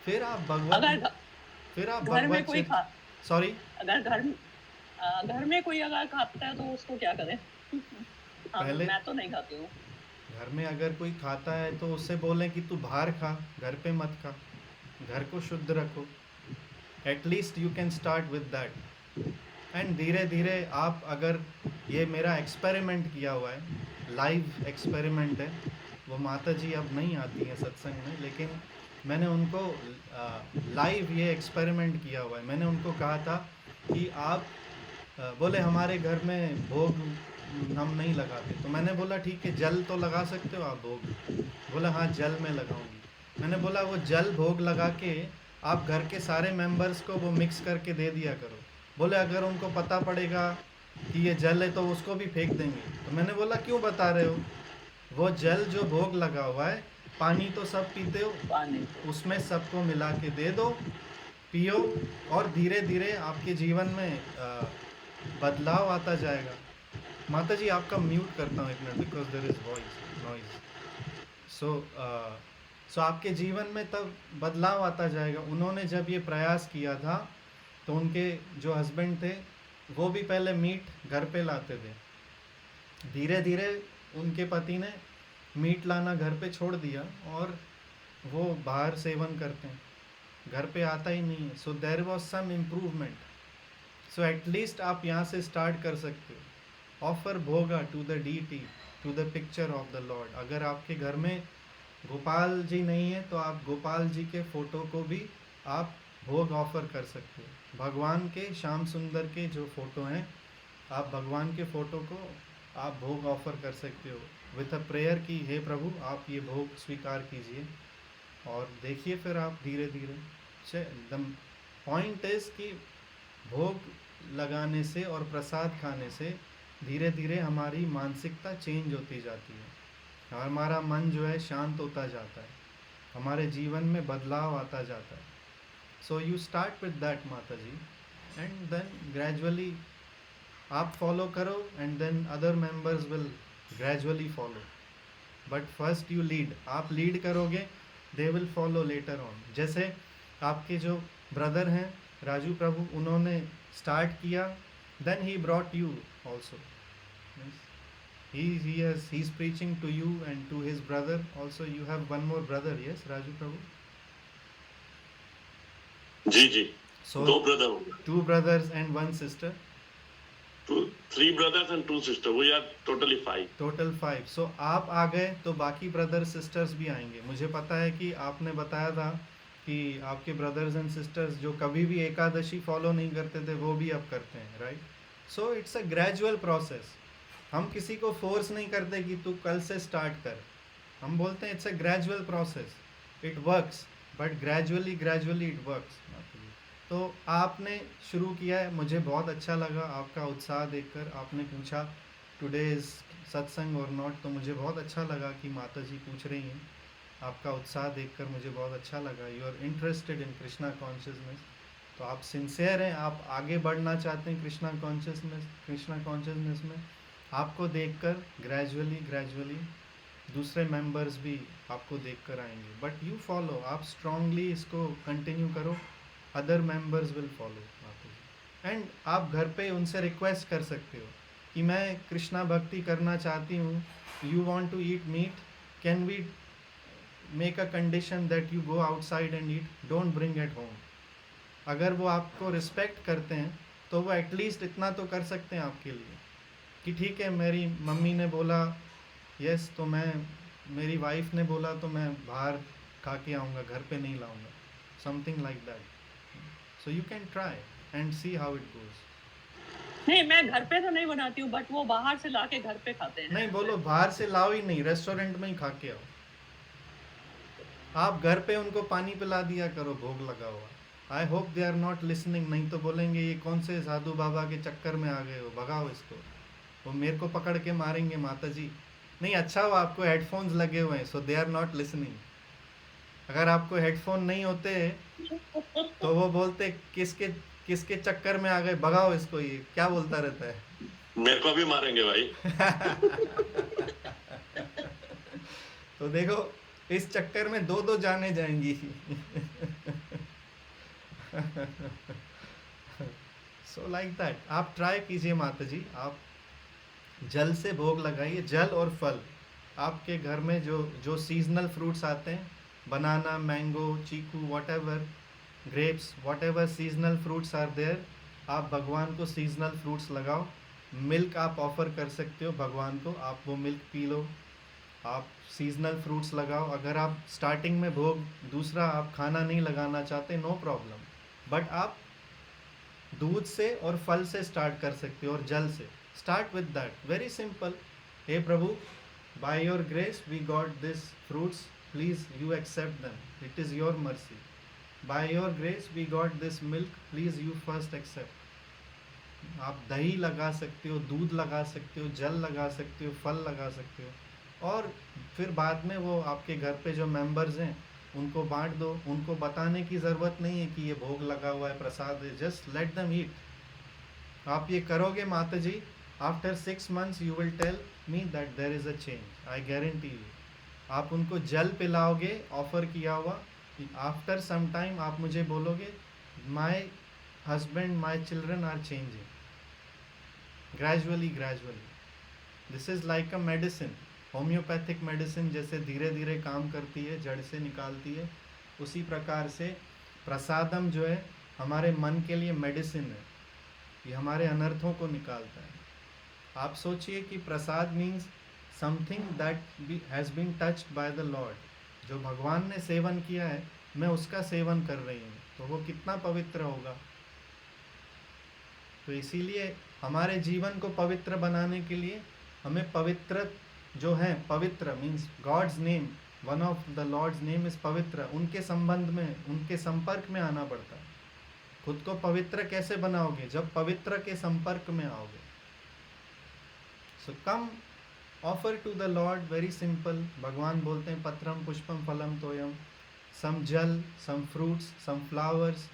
फिर आप भगवत घर में कोई सॉरी अगर घर में कोई अगर खाता है तो उसको क्या करें? पहले मैं तो नहीं खाती हूँ। घर में अगर कोई खाता है तो उससे बोलें कि तू बाहर खा, घर पे मत खा, घर को शुद्ध रखो। At least you can start with that. And धीरे धीरे आप, अगर ये मेरा एक्सपेरिमेंट किया हुआ है, लाइव एक्सपेरिमेंट है, वो माता जी अब नहीं आती हैं सत्संग में, लेकिन मैंने उनको लाइव ये एक्सपेरिमेंट किया हुआ है। मैंने उनको कहा था कि आप बोले हमारे घर में भोग हम नहीं लगाते, तो मैंने बोला ठीक है, जल तो लगा सकते हो आप भोग? बोला हाँ, जल में लगाऊंगी। मैंने बोला वो जल भोग लगा के आप घर के सारे मेंबर्स को वो मिक्स करके दे दिया करो। बोले अगर उनको पता पड़ेगा कि ये जल है तो उसको भी फेंक देंगे। तो मैंने बोला क्यों बता रहे हो? वो जल जो भोग लगा हुआ है, पानी तो सब पीते हो, पानी उसमें सबको मिला के दे दो, पियो, और धीरे धीरे आपके जीवन में बदलाव आता जाएगा। माता जी आपका म्यूट करता हूँ एक minute, because there is voice noise. So आपके जीवन में तब बदलाव आता जाएगा। उन्होंने जब ये प्रयास किया था तो उनके जो हस्बैंड थे वो भी पहले मीट घर पे लाते थे। धीरे धीरे उनके पति ने मीट लाना घर पे छोड़ दिया और वो बाहर सेवन करते हैं, घर पे आता ही नहीं है। So there was some improvement. So at least आप यहाँ से स्टार्ट कर सकते हो। Offer bhoga to the deity, to the picture of the Lord. अगर आपके घर में गोपाल जी नहीं है तो आप गोपाल जी के फ़ोटो को भी आप भोग ऑफर कर सकते हो। भगवान के श्याम सुंदर के जो फ़ोटो हैं, आप भगवान के फ़ोटो को आप भोग ऑफर कर सकते हो विथ अ प्रेयर कि हे प्रभु आप ये भोग स्वीकार कीजिए। और देखिए फिर आप धीरे धीरे, द पॉइंट इज़ कि भोग लगाने से और प्रसाद खाने से धीरे धीरे हमारी मानसिकता चेंज होती जाती है, हमारा मन जो है शांत होता जाता है, हमारे जीवन में बदलाव आता जाता है। So you start with that माता जी, एंड देन ग्रेजुअली आप फॉलो करो, and then other members will gradually follow. But first you lead, आप लीड करोगे, they will follow later on. जैसे आपके जो ब्रदर हैं राजू प्रभु, उन्होंने स्टार्ट किया, then he brought you also. He's preaching to you and to his brother also. You have one more brother, yes, Raju Prabhu? जी जी, So 2 brother, 2 brothers and 1 sister. 2 3 brothers and 2 sisters. We are totally 5. Total 5. सो आप आ गए तो बाकी brother sisters भी आएंगे. मुझे पता है कि आपने बताया था कि आपके ब्रदर्स एंड सिस्टर्स जो कभी भी एकादशी फॉलो नहीं करते थे वो भी अब करते हैं, right? So it's a gradual process. हम किसी को फोर्स नहीं करते कि तू कल से स्टार्ट कर. हम बोलते हैं it's a gradual process. It works, but gradually it works. तो आपने शुरू किया है, मुझे बहुत अच्छा लगा आपका उत्साह देखकर. आपने पूछा टुडे इज सत्संग और नॉट, तो मुझे बहुत अच्छा लगा कि माता जी पूछ रही हैं. आपका उत्साह देखकर मुझे बहुत अच्छा लगा. You are interested in Krishna consciousness. तो आप सिंसियर हैं, आप आगे बढ़ना चाहते हैं कृष्णा कॉन्शियसनेस में. आपको देखकर ग्रेजुअली दूसरे मेंबर्स भी आपको देखकर आएंगे. बट यू फॉलो, आप स्ट्रांगली इसको कंटिन्यू करो. Other members will follow. And आप घर पे उनसे रिक्वेस्ट कर सकते हो कि मैं कृष्णा भक्ति करना चाहती हूँ, you want to eat meat, can we make a condition that you go outside and eat, don't bring at home. अगर वो आपको रिस्पेक्ट करते हैं तो वो एटलीस्ट इतना तो कर सकते हैं आपके लिए कि ठीक है, मेरी मम्मी ने बोला यस, तो मेरी वाइफ ने बोला तो मैं बाहर खा के आऊँगा, घर पे नहीं लाऊंगा. Something like that. So you can try and see how it goes. नहीं, मैं घर पे तो नहीं बनाती हूँ, बट वो बाहर से लाके घर पे खाते हैं. नहीं बोलो, बाहर से लाओ ही नहीं, रेस्टोरेंट में ही खा के आओ. आप घर पे उनको पानी पिला दिया करो, भोग लगा हुआ. I hope they are not listening. नहीं तो बोलेंगे ये कौन से साधु बाबा के चक्कर में आ गए हो, भगाओ इसको, वो मेरे को पकड़ के मारेंगे माता जी. नहीं, अच्छा हो आपको हेडफोन्स लगे हुए हैं, सो दे आर नॉट लिसनिंग. अगर आपको हेडफोन नहीं होते तो वो बोलते किसके चक्कर में आ गए, भगाओ इसको, ये क्या बोलता रहता है. मेरे को भी मारेंगे भाई. तो देखो, इस चक्कर में दो जाने जाएंगी. सो लाइक दैट आप ट्राई कीजिए माता जी. आप जल से भोग लगाइए, जल और फल. आपके घर में जो सीजनल फ्रूट्स आते हैं, banana, mango, chikoo, whatever, grapes, whatever seasonal fruits are there, आप भगवान को सीजनल फ्रूट्स लगाओ. मिल्क आप ऑफर कर सकते हो भगवान को, आप वो मिल्क पी लो. आप सीजनल फ्रूट्स लगाओ. अगर आप स्टार्टिंग में भोग दूसरा आप खाना नहीं लगाना चाहते, नो प्रॉब्लम, बट आप दूध से और फल से स्टार्ट कर सकते हो और जल से. Start with that, very simple. हे प्रभु, by your grace we got this fruits, please you accept them, it is your mercy. By your grace we got this milk, please you first accept. आप दही लगा सकते हो, दूध लगा सकते हो, जल लगा सकते हो, फल लगा सकते हो. और फिर बाद में वो आपके घर पे जो मेंबर्स हैं उनको बांट दो. उनको बताने की ज़रूरत नहीं है कि ये भोग लगा हुआ है, प्रसाद है. Just let them eat. आप ये करोगे माता जी, after 6 months you will tell me that there is a change, I guarantee you. आप उनको जल पिलाओगे ऑफर किया हुआ, आफ्टर सम टाइम आप मुझे बोलोगे my husband, my children are changing. Gradually this is like a medicine. Homeopathic medicine जैसे धीरे धीरे काम करती है, जड़ से निकालती है, उसी प्रकार से प्रसादम जो है हमारे मन के लिए मेडिसिन है. ये हमारे अनर्थों को निकालता है. आप सोचिए कि prasad means something that has been touched by the lord. जो भगवान ने सेवन किया है, मैं उसका सेवन कर रही हूँ, तो वो कितना पवित्र होगा. तो इसीलिए हमारे जीवन को पवित्र बनाने के लिए हमें पवित्र जो है, pavitra means God's name, one of the Lord's name is pavitra, उनके संबंध में, उनके संपर्क में आना पड़ता है. खुद को पवित्र कैसे बनाओगे? जब पवित्र के संपर्क में आओगे. So come offer to the lord, very simple. भगवान बोलते हैं पत्रम पुष्पम फलम तोयम. सम जल, some fruits, some flowers,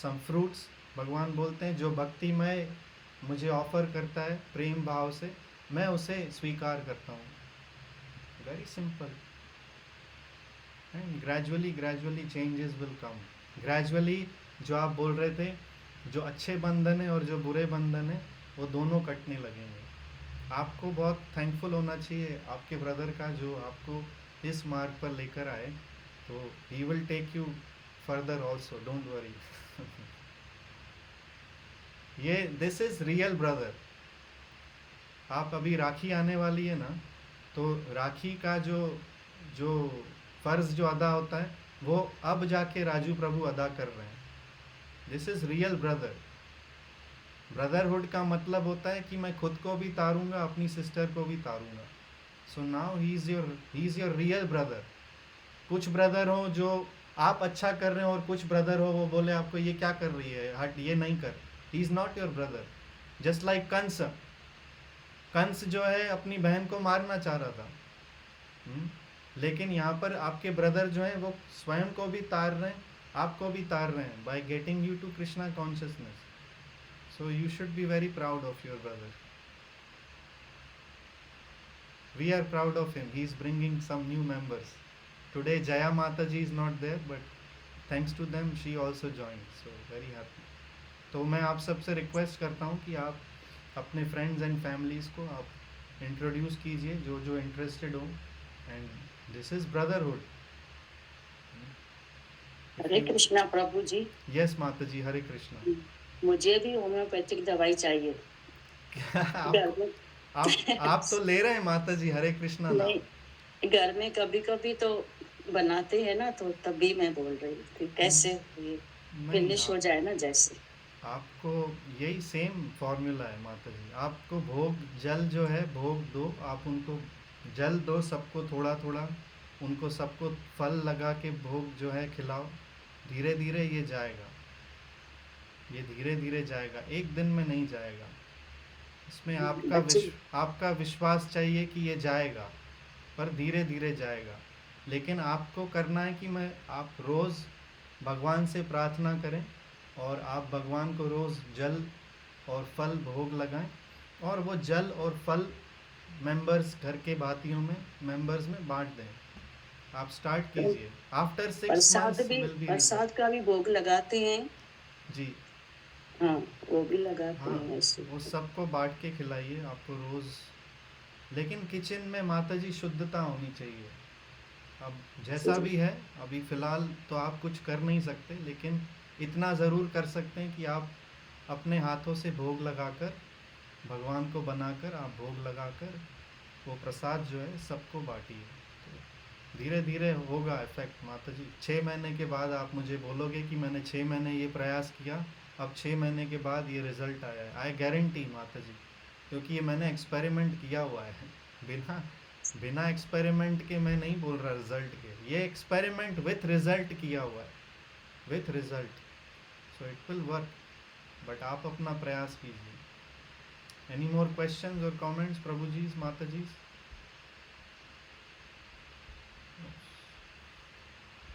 some fruits. भगवान बोलते हैं जो भक्तिमय मुझे ऑफर करता है प्रेम भाव से, मैं उसे स्वीकार करता हूँ. Very simple. And gradually changes will come. Gradually जो आप बोल रहे थे, जो अच्छे बंधन है और जो बुरे बंधन है, वो दोनों कटने लगेंगे. आपको बहुत थैंकफुल होना चाहिए आपके ब्रदर का, जो आपको इस मार्ग पर लेकर आए. तो he will take you further also, don't worry. ये दिस इज़ रियल ब्रदर. आप अभी राखी आने वाली है ना, तो राखी का जो जो फ़र्ज़ जो अदा होता है वो अब जाके राजू प्रभु अदा कर रहे हैं. This is real brother. Brotherhood का मतलब होता है कि मैं खुद को भी तारूंगा, अपनी सिस्टर को भी तारूंगा. So now he is your real brother. कुछ ब्रदर हो जो आप अच्छा कर रहे हो और कुछ ब्रदर हो वो बोले आपको ये क्या कर रही है, हट ये नहीं कर. He is not your brother. Just like Kansa जो है अपनी बहन को मारना चाह रहा था. लेकिन यहाँ पर आपके ब्रदर जो हैं वो स्वयं को भी तार रहे हैं, आपको भी तार रहे हैं by getting you to Krishna consciousness. So you should be very proud of your brother. We are proud of him. He is bringing some new members. Today Jaya Mataji is not there, but thanks to them she also joined. So very happy. तो मैं आप सबसे request करता हूँ कि आप अपने friends and families को आप इंट्रोड्यूस कीजिए जो जो इंटरेस्टेड हो. And this is brotherhood. Hare Krishna Prabhu ji. Yes माता जी, हरे कृष्णा. मुझे भी होम्योपैथिक दवाई चाहिए. घर में आप तो ले रहे हैं माता जी, हरे कृष्णा. नहीं, घर में कभी कभी तो बनाते हैं ना, तो तभी मैं बोल रही थी कैसे ये फिनिश हो जाए ना. जैसे आपको यही सेम फॉर्मूला है माता जी. आपको भोग जल जो है भोग दो, आप उनको जल दो सबको थोड़ा थोड़ा, उनको सबको फल लगा के भोग जो है खिलाओ. धीरे धीरे ये जाएगा, ये धीरे धीरे जाएगा, एक दिन में नहीं जाएगा. इसमें आपका विश्वास चाहिए कि ये जाएगा, पर धीरे धीरे जाएगा. लेकिन आपको करना है कि आप रोज़ भगवान से प्रार्थना करें और आप भगवान को रोज़ जल और फल भोग लगाएं, और वो जल और फल मेंबर्स, घर के भातियों में मेंबर्स में बांट दें. आप स्टार्ट कीजिए. आफ्टर 6 months will be प्रसाद का भी भोग लगाते हैं जी. हाँ, वो भी लगाते हाँ, हैं ऐसे. वो सबको बांट के खिलाइए आपको रोज़. लेकिन किचन में माता जी शुद्धता होनी चाहिए. अब जैसा भी है अभी फ़िलहाल तो आप कुछ कर नहीं सकते, लेकिन इतना ज़रूर कर सकते हैं कि आप अपने हाथों से भोग लगाकर, भगवान को बनाकर आप भोग लगाकर वो प्रसाद जो है सबको बांटिए. तो धीरे धीरे होगा इफ़ेक्ट माता जी. 6 महीने के बाद आप मुझे बोलोगे कि मैंने 6 महीने ये प्रयास किया, अब 6 महीने के बाद ये रिज़ल्ट आया है. आई गारंटी माता जी, क्योंकि ये मैंने एक्सपेरिमेंट किया हुआ है. बिना एक्सपेरिमेंट के मैं नहीं बोल रहा रिज़ल्ट के. ये एक्सपेरिमेंट विथ रिज़ल्ट किया हुआ है, with result. So it will work, but आप अपना प्रयास कीजिए. एनी मोर क्वेश्चंस और कमेंट्स प्रभु जी, माता जी?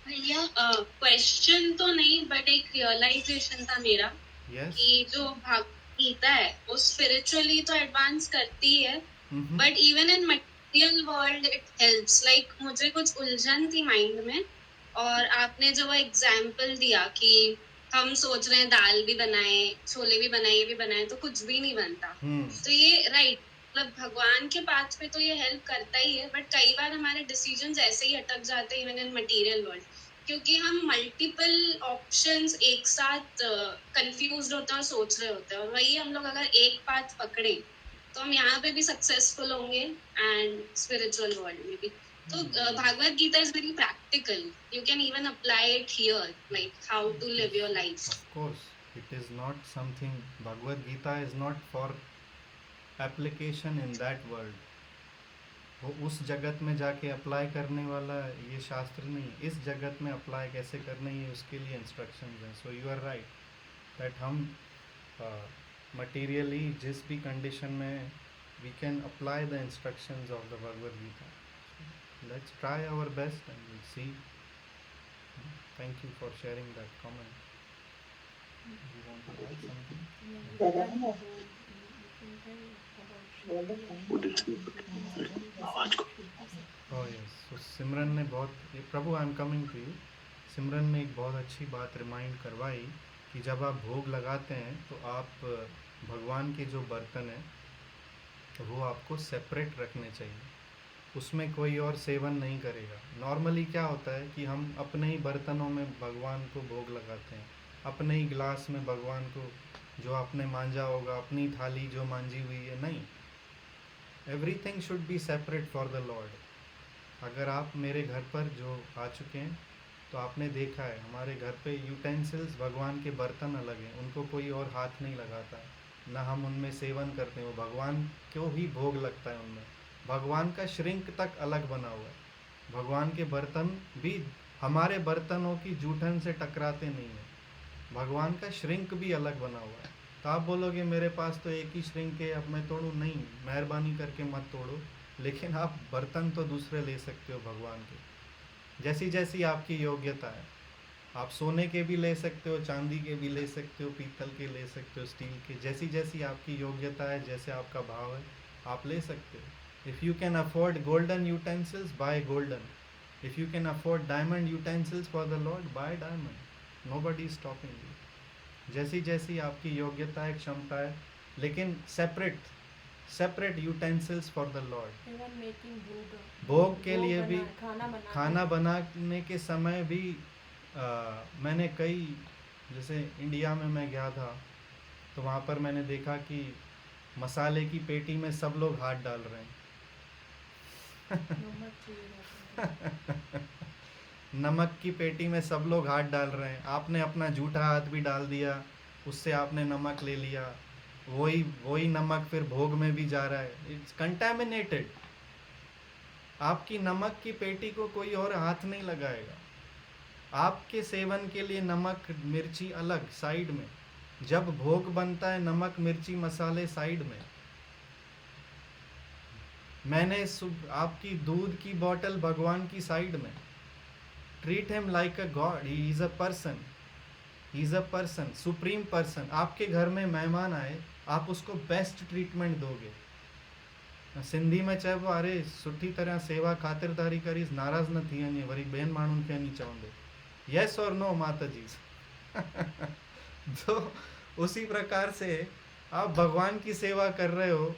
भैया क्वेश्चन तो नहीं, बट एक रियलाइजेशन था मेरा. Yes. कि जो भगवद गीता है वो स्पिरिचुअली तो एडवांस करती है, but even in material world it helps. Like मुझे कुछ उलझन थी माइंड में, और आपने जो वो एग्जाम्पल दिया कि हम सोच रहे हैं दाल भी बनाए, छोले भी बनाए, ये भी बनाए, तो कुछ भी नहीं बनता. तो ये राइट, मतलब भगवान के पाथ पे तो ये हेल्प करता ही है, बट कई बार हमारे डिसीजंस ऐसे ही अटक जाते हैं इवन इन मटेरियल वर्ल्ड, क्योंकि हम मल्टीपल ऑप्शंस एक साथ कंफ्यूज्ड होते हैं और सोच रहे होते हैं. और वही हम लोग अगर एक पाथ पकड़े तो हम यहाँ पे भी सक्सेसफुल होंगे एंड स्पिरिचुअल वर्ल्ड में भी. तो Bhagavad Gita is very practical. You can even apply it here, like how to live your life. Of course, it is not something. Bhagavad Gita is not for application in that world. वो उस जगत में जाके apply करने वाला ये शास्त्र नहीं. इस जगत में अप्लाई कैसे करना है उसके लिए इंस्ट्रक्शंस हैं. So you are right that हम मटीरियली जिस भी कंडीशन में we can apply the instructions of the Bhagavad Gita. Let's try our best and will see. Thank you for sharing that comment. You want to add something? Oh yes. So Simran ने बहुत, Prabhu I am coming to you. Simran ने एक बहुत अच्छी बात remind करवाई कि जब आप भोग लगाते हैं तो आप भगवान के जो बर्तन हैं तो वो आपको सेपरेट रखने चाहिए. उसमें कोई और सेवन नहीं करेगा. नॉर्मली क्या होता है कि हम अपने ही बर्तनों में भगवान को भोग लगाते हैं, अपने ही गिलास में भगवान को, जो आपने मांजा होगा, अपनी थाली जो मांजी हुई है. नहीं, everything should be separate for the Lord. अगर आप मेरे घर पर जो आ चुके हैं तो आपने देखा है हमारे घर पे यूटेंसिल्स, भगवान के बर्तन अलग हैं, उनको कोई और हाथ नहीं लगाता, ना हम उनमें सेवन करते हैं, वो भगवान को ही भोग लगता है उनमें. भगवान का श्रिंक तक अलग बना हुआ है. भगवान के बर्तन भी हमारे बर्तनों की जूठन से टकराते नहीं हैं. भगवान का श्रिंक भी अलग बना हुआ है. तो आप बोलोगे मेरे पास तो एक ही श्रिंक है, अब मैं तोड़ूं? नहीं, मेहरबानी करके मत तोड़ो, लेकिन आप बर्तन तो दूसरे ले सकते हो भगवान के, जैसी जैसी आपकी योग्यता है. आप सोने के भी ले सकते हो, चांदी के भी ले सकते हो, पीतल के ले सकते हो, स्टील के, जैसी जैसी आपकी योग्यता है, जैसे आपका भाव है, आप ले सकते हो. If you can afford golden utensils, buy golden. If you can afford diamond utensils for the Lord, buy diamond. Nobody is stopping you. जैसी जैसी आपकी योग्यता है, क्षमता है, लेकिन separate utensils for the Lord. Even making भोग के लिए भी, खाना बनाने के समय भी मैंने कई, जैसे इंडिया में मैं गया था तो वहाँ पर मैंने देखा कि मसाले की पेटी में सब लोग हाथ डाल रहे हैं. नमक की पेटी में सब लोग हाथ डाल रहे हैं. आपने अपना जूठा हाथ भी डाल दिया, उससे आपने नमक ले लिया, वही नमक फिर भोग में भी जा रहा है. It's contaminated. आपकी नमक की पेटी को कोई और हाथ नहीं लगाएगा. आपके सेवन के लिए नमक मिर्ची अलग साइड में, जब भोग बनता है नमक मिर्ची मसाले साइड में. मैंने आपकी दूध की बोतल भगवान की साइड में. Treat him like a God. He is a person, he is a person, supreme person. आपके घर में मेहमान आए, आप उसको बेस्ट ट्रीटमेंट दोगे. सिंधी में चइबो अरे सुठी तरह सेवा ख़ातिरदारी करीस, नाराज़ न थी वञे, वरी ॿियनि माण्हुनि खे नहीं चवंदे. यस और नो माता जी. तो उसी प्रकार से आप भगवान की सेवा कर रहे हो.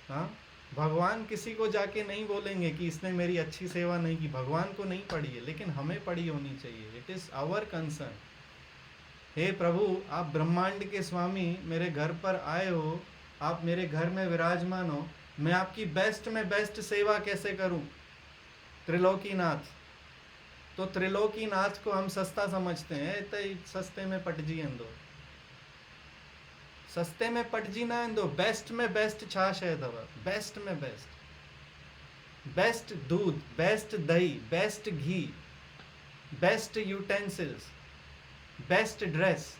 हाँ, भगवान किसी को जाके नहीं बोलेंगे कि इसने मेरी अच्छी सेवा नहीं की. भगवान को नहीं पड़ी है, लेकिन हमें पड़ी होनी चाहिए. It is our concern. हे प्रभु, आप ब्रह्मांड के स्वामी मेरे घर पर आए हो, आप मेरे घर में विराजमान हो, मैं आपकी बेस्ट में बेस्ट सेवा कैसे करूं? त्रिलोकीनाथ. तो त्रिलोकीनाथ को हम सस्ता समझते हैं, तो सस्ते में पटजी इंदो, सस्ते में पटजी ना इंदो. बेस्ट में बेस्ट छा शइ अथव? बेस्ट में बेस्ट, बेस्ट दूध, बेस्ट दही, best ghee, best utensils, best dress.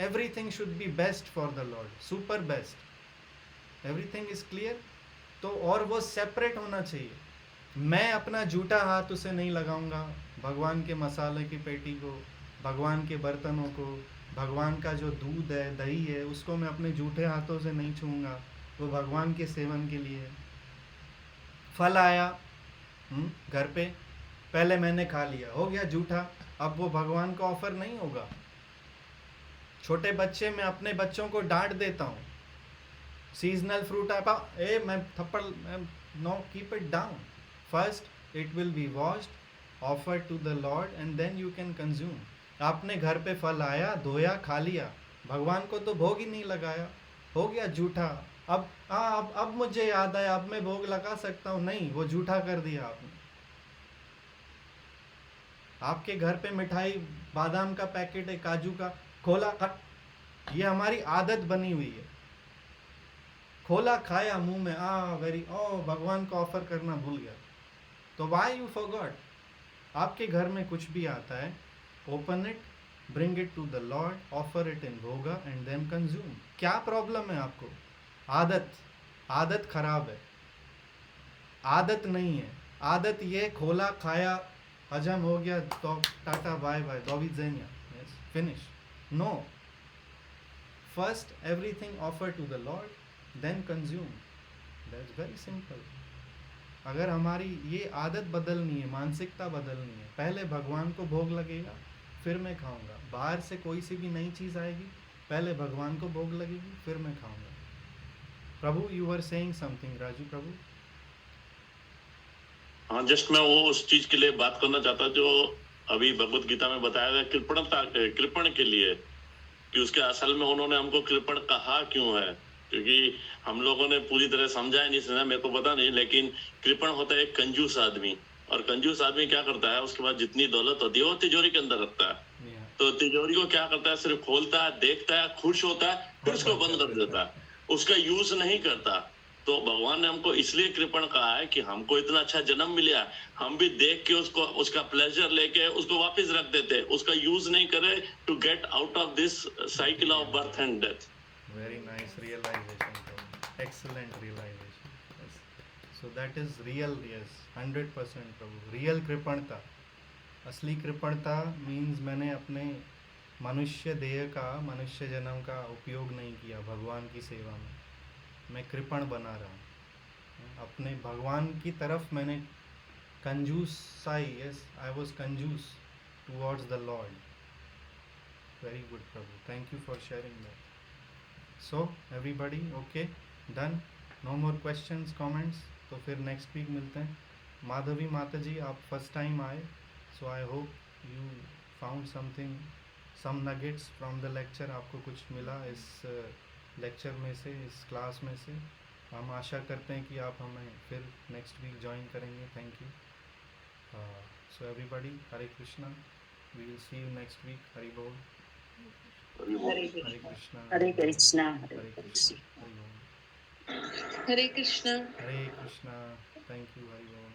Everything should be best for the Lord, super best. Everything is clear. तो और वो सेपरेट होना चाहिए. मैं अपना जूठा हाथ उसे नहीं लगाऊंगा, भगवान के मसाले की पेटी को, भगवान के बर्तनों को, भगवान का जो दूध है, दही है, उसको मैं अपने जूठे हाथों से नहीं छूऊंगा. वो भगवान के सेवन के लिए है. फल आया घर पे, पहले मैंने खा लिया, हो गया जूठा. अब वो भगवान का ऑफर नहीं होगा. छोटे बच्चे, मैं अपने बच्चों को डांट देता हूँ. सीजनल फ्रूट आया, मैं थप्पड़, no, keep it down. First it will be washed, offered to the Lord, and then you can consume. आपने घर पे फल आया, धोया, खा लिया, भगवान को तो भोग ही नहीं लगाया, हो गया जूठा. अब मुझे याद आया, अब मैं भोग लगा सकता हूँ. नहीं, वो जूठा कर दिया आपने. आपके घर पे मिठाई, बादाम का पैकेट है, काजू का, खोला, ये हमारी आदत बनी हुई है. खोला, खाया, मुंह में, भगवान को ऑफर करना भूल गया. तो वाई यू फॉरगॉट? आपके घर में कुछ भी आता है, open it, bring it to the Lord, offer it in bhoga and then consume. क्या प्रॉब्लम है आपको? आदत खराब है. आदत नहीं है. आदत ये, खोला, खाया, हजम हो गया, तो टाटा बाय बाय, दोविdzenia, yes, finish. No, first everything offer to the lord, then consume. That's very simple. अगर हमारी ये आदत बदलनी है, मानसिकता बदलनी है, पहले भगवान को भोग लगेगा, फिर मैं खाऊंगा. बाहर से कोई सी भी नई चीज़ आएगी, पहले भगवान को भोग लगेगी, फिर मैं खाऊंगा. Prabhu, you were saying something, Raju Prabhu. हाँ, जस्ट मैं वो उस चीज के लिए बात करना चाहता जो अभी भगवत गीता में बताया गया, कृपण के लिए, कि उसके असल में उन्होंने हमको कृपण कहा क्यों है. क्योंकि हम लोगों ने पूरी तरह समझा ही नहीं, सुना, मेरे को पता नहीं, लेकिन कृपण होता है एक कंजूस आदमी, और कंजूस आदमी क्या करता है, उसके बाद जितनी दौलत होती है वो तिजोरी के अंदर रखता है। तो तिजोरी को क्या करता है, सिर्फ खोलता है, देखता है, खुश होता है, फिर उसको बंद कर देता है, उसका यूज नहीं करता। तो भगवान ने हमको इसलिए कृपण कहा है कि हमको इतना अच्छा जन्म मिला, हम भी देख के उसको, उसका प्लेजर लेके उसको वापस रख देते, उसका यूज नहीं करे, to get out of this cycle of birth and death. Very nice realization, Prabhu. Excellent realization. Yes. So that is real, yes, 100% Prabhu. Real कृपणता, असली कृपणता means मैंने अपने मनुष्य देह का, मनुष्य जन्म का उपयोग नहीं किया भगवान की सेवा में, मैं कृपण बना रहा हूँ अपने भगवान की तरफ, मैंने कंजूसाई, yes, I was कंजूस towards the Lord. Very good Prabhu, thank you for sharing that. So everybody okay, done, no more questions comments, तो फिर नेक्स्ट वीक मिलते हैं। माधवी माता जी, आप फर्स्ट टाइम आए, so I hope you found something, some nuggets from the lecture, आपको कुछ मिला इस लेक्चर में से, इस क्लास में से। हम आशा करते हैं कि आप हमें फिर नेक्स्ट वीक ज्वाइन करेंगे। Thank you. So everybody, Hare Krishna, we will see you next week. Hari बोल। हरे हरे कृष्णा, हरे कृष्णा, हरे कृष्णा, हरि बोल। हरे कृष्णा। हरे कृष्णा, थैंक यू, हरि बोल।